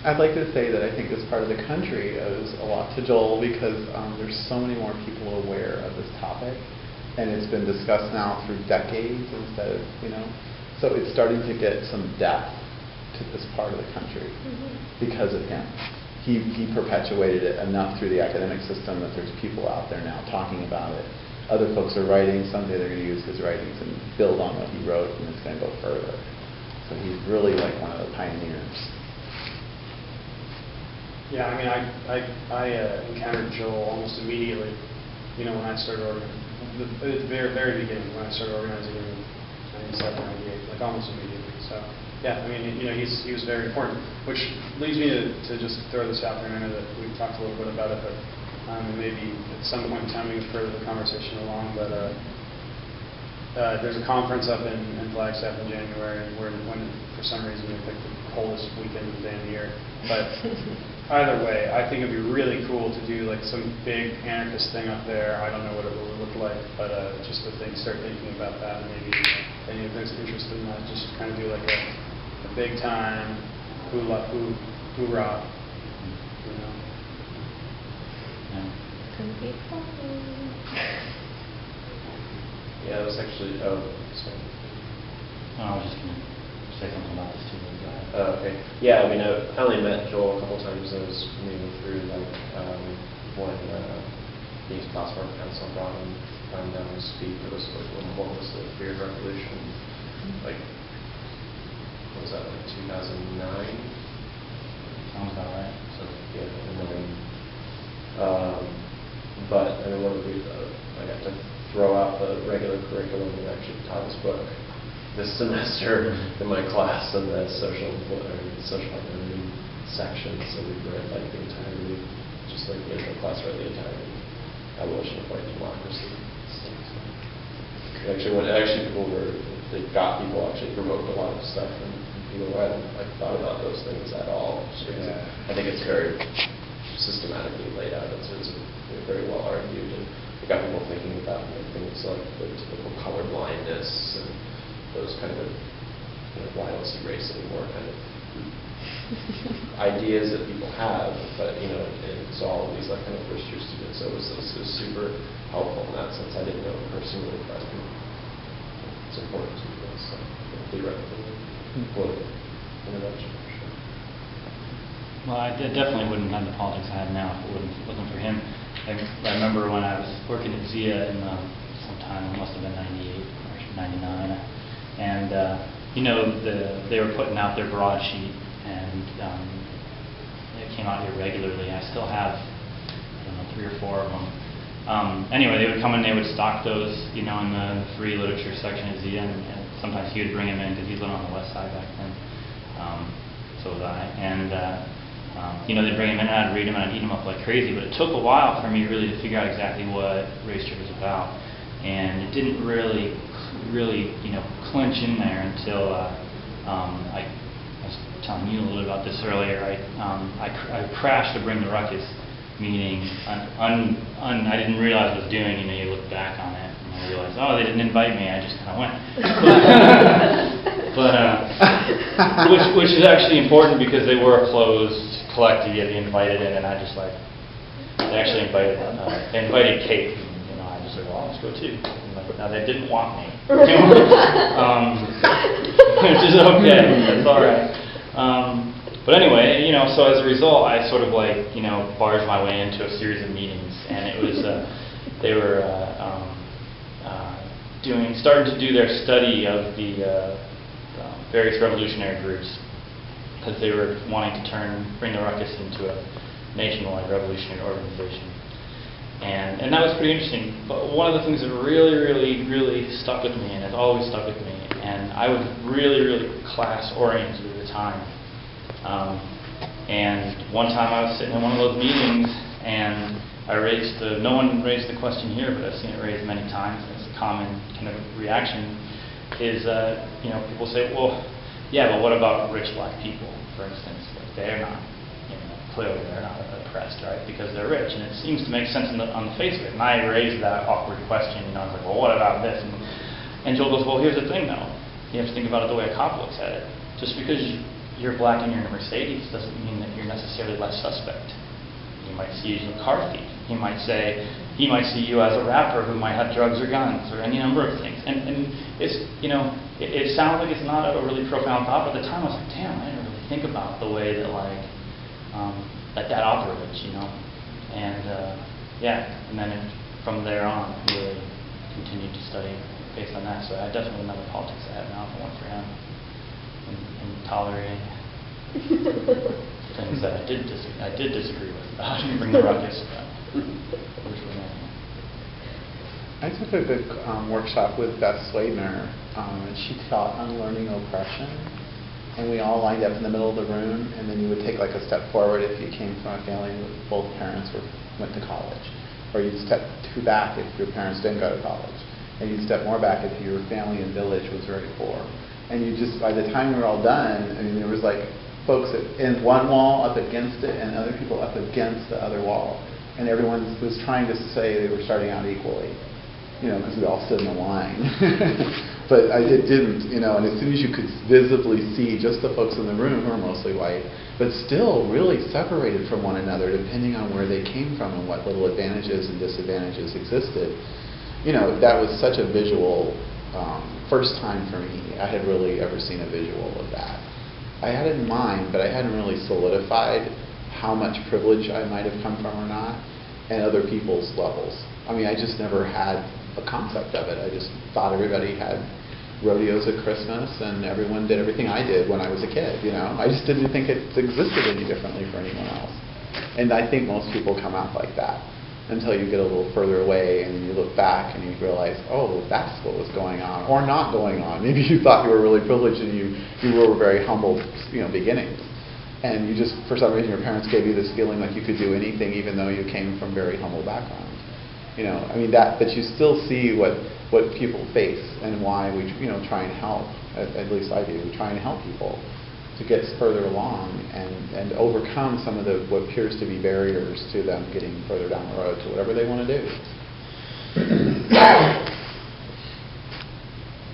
I'd like to say that I think this part of the country owes a lot to Joel because there's so many more people aware of this topic, and it's been discussed now through decades instead of so it's starting to get some depth to this part of the country because of him. He perpetuated it enough through the academic system that there's people out there now talking about it. Other folks are writing. Someday they're going to use his writings and build on what he wrote, and it's going to go further. So he's really like one of the pioneers. Yeah, I mean, I encountered Joel almost immediately, when I started organizing. At the very, very beginning, when I started organizing in 97, 98, like almost immediately. So. Yeah, I mean, he was very important, which leads me to just throw this out there. I know that we've talked a little bit about it, but maybe at some point in time we can further the conversation along. But there's a conference up in Flagstaff in January when for some reason we picked the coldest weekend of the damn year. But either way, I think it'd be really cool to do like some big anarchist thing up there. I don't know what it will look like, but just to start thinking about that, and maybe any of those interested in that, just kind of do like a big time hoorah, you know. Yeah, it was actually, oh, sorry. I was just going to say something about this too. Okay. Yeah, I mean, I only met Joel a couple times. I was moving through, like, when the Platform Council brought him down to speak. It was like, what was the Fear Revolution? Like, what was that, like 2009? Sounds about right. So, yeah, and then, but, I mean, one of the, I got to throw out the regular curriculum and actually taught this book this semester in my class in the social learning section. So we read like the entirety, just like the intro class, read the entirety Abolition of White Democracy. They got people actually provoked a lot of stuff, and people who hadn't like thought about those things at all. So I think it's very systematically laid out. It's very well argued, and it got people thinking about things like the typical color blindness and those kind of, why don't see race anymore kind of ideas that people have. But and so all of these like kind of first year students, so it was super helpful in that sense. I didn't know him personally, but it's important to me. So theoretically, in a nutshell. Well, I definitely wouldn't have the politics I have now if it wasn't for him. I remember when I was working at ZIA in sometime, it must have been 98 or 99, and they were putting out their broadsheet, and it came out irregularly. I still have, I don't know, 3 or 4 of them. Anyway, they would come in, they would stock those, in the free literature section at ZIA, and sometimes he would bring them in because he lived on the west side back then. So was I, and they'd bring them in, and I'd read them, and I'd eat them up like crazy. But it took a while for me really to figure out exactly what Race Traitor was about, and it didn't really clinch in there until I was telling you a little bit about this earlier. I crashed to Bring the Ruckus meeting. I didn't realize what I was doing. You look back on it, and I realized, oh, they didn't invite me. I just kind of went. Which is actually important because they were a closed collective. You had to be invited in, and I just they actually invited Kate. And, I just said, well, let's go too. Now they didn't want me, which is okay. That's all right. But anyway, so as a result, I sort of barged my way into a series of meetings, and it was they were starting to do their study of the various revolutionary groups, because they were wanting to Bring the Ruckus into a nationwide revolutionary organization. And that was pretty interesting. But one of the things that really, really, really stuck with me, and has always stuck with me, and I was really, really class-oriented at the time. And one time I was sitting in one of those meetings, and no one raised the question here, but I've seen it raised many times, and it's a common kind of reaction, is people say, well, yeah, but what about rich black people, for instance? Like, they're not, clearly they're not oppressed, right, because they're rich, and it seems to make sense on the face of it. And I raised that awkward question, I was like, well, what about this? And Joel goes, well, here's the thing, though. You have to think about it the way a cop looks at it. Just because you're black and you're in a Mercedes doesn't mean that you're necessarily less suspect. He might see you as a car thief. He might see you as a rapper who might have drugs or guns or any number of things. And it's, it sounds like it's not a really profound thought, but at the time I was like, damn, I didn't really think about the way that that operates, And and then from there on, I really continued to study based on that. So I definitely wouldn't have the politics I have now if it weren't for him, and tolerating things that I did disagree with. I didn't Bring the Ruckus. I took a good workshop with Beth Swadner, and she taught Unlearning Oppression. And we all lined up in the middle of the room, and then you would take a step forward if you came from a family with both parents went to college, or you'd step 2 back if your parents didn't go to college. And you'd step more back if your family and village was very poor. And you just, by the time we were all done, I mean, there was like folks in one wall up against it and other people up against the other wall. And everyone was trying to say they were starting out equally, you know, because we all stood in a line. But it didn't, you know, and as soon as you could visibly see just the folks in the room who are mostly white, but still really separated from one another depending on where they came from and what little advantages and disadvantages existed. You know, that was such a visual, first time for me I had really ever seen a visual of that. I had it in mind, but I hadn't really solidified how much privilege I might have come from or not, and other people's levels. I mean, I just never had a concept of it. I just thought everybody had rodeos at Christmas and everyone did everything I did when I was a kid, you know. I just didn't think it existed any differently for anyone else. And I think most people come out like that until you get a little further away and you look back and you realize, oh, that's what was going on, or not going on. Maybe you thought you were really privileged and you were very humble, you know, beginnings. And you just, for some reason, your parents gave you this feeling like you could do anything even though you came from very humble backgrounds. You know, I mean, but you still see what people face and why we, you know, try and help, at least I do, we try and help people to get further along and overcome some of what appears to be barriers to them getting further down the road to whatever they want to do.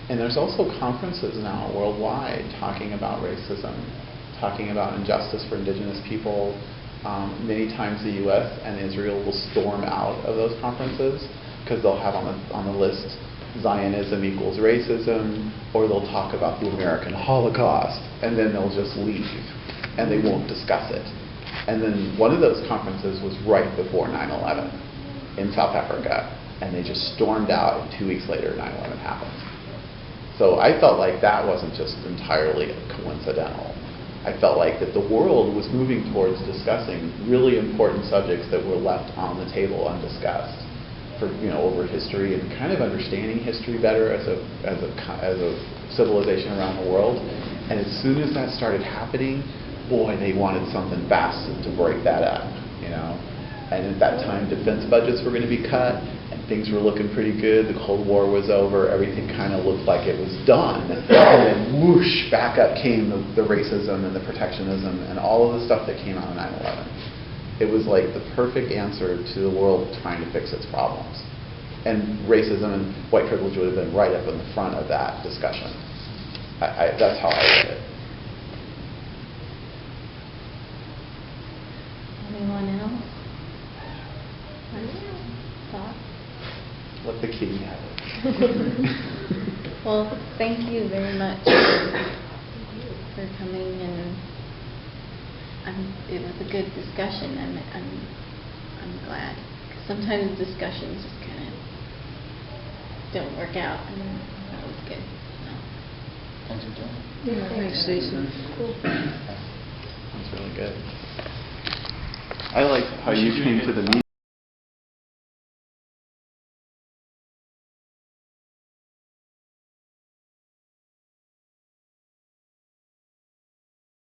And there's also conferences now worldwide talking about racism, talking about injustice for indigenous people. Many times the U.S. and Israel will storm out of those conferences because they'll have on the list Zionism equals racism, or they'll talk about the American Holocaust, and then they'll just leave and they won't discuss it. And then one of those conferences was right before 9/11 in South Africa, and they just stormed out, and 2 weeks later 9/11 happened. So I felt like that wasn't just entirely coincidental. I felt like that the world was moving towards discussing really important subjects that were left on the table undiscussed for, you know, over history and kind of understanding history better as a civilization around the world. And as soon as that started happening, boy, they wanted something fast to break that up, you know. And at that time, defense budgets were going to be cut, and things were looking pretty good. The Cold War was over. Everything kind of looked like it was done. And then whoosh, back up came the racism and the protectionism and all of the stuff that came out of 9/11. It was like the perfect answer to the world trying to fix its problems. And racism and white privilege would have been right up in the front of that discussion. That's how I read it. Anyone else? Thoughts? Let the kitty have it. Well, thank you very much for coming, and it was a good discussion. I'm glad. 'Cause sometimes discussions just kind of don't work out, and that was good. Thanks for doing it. Yeah, thanks, Stacey. Cool. That's really good. I like how you came to the meeting.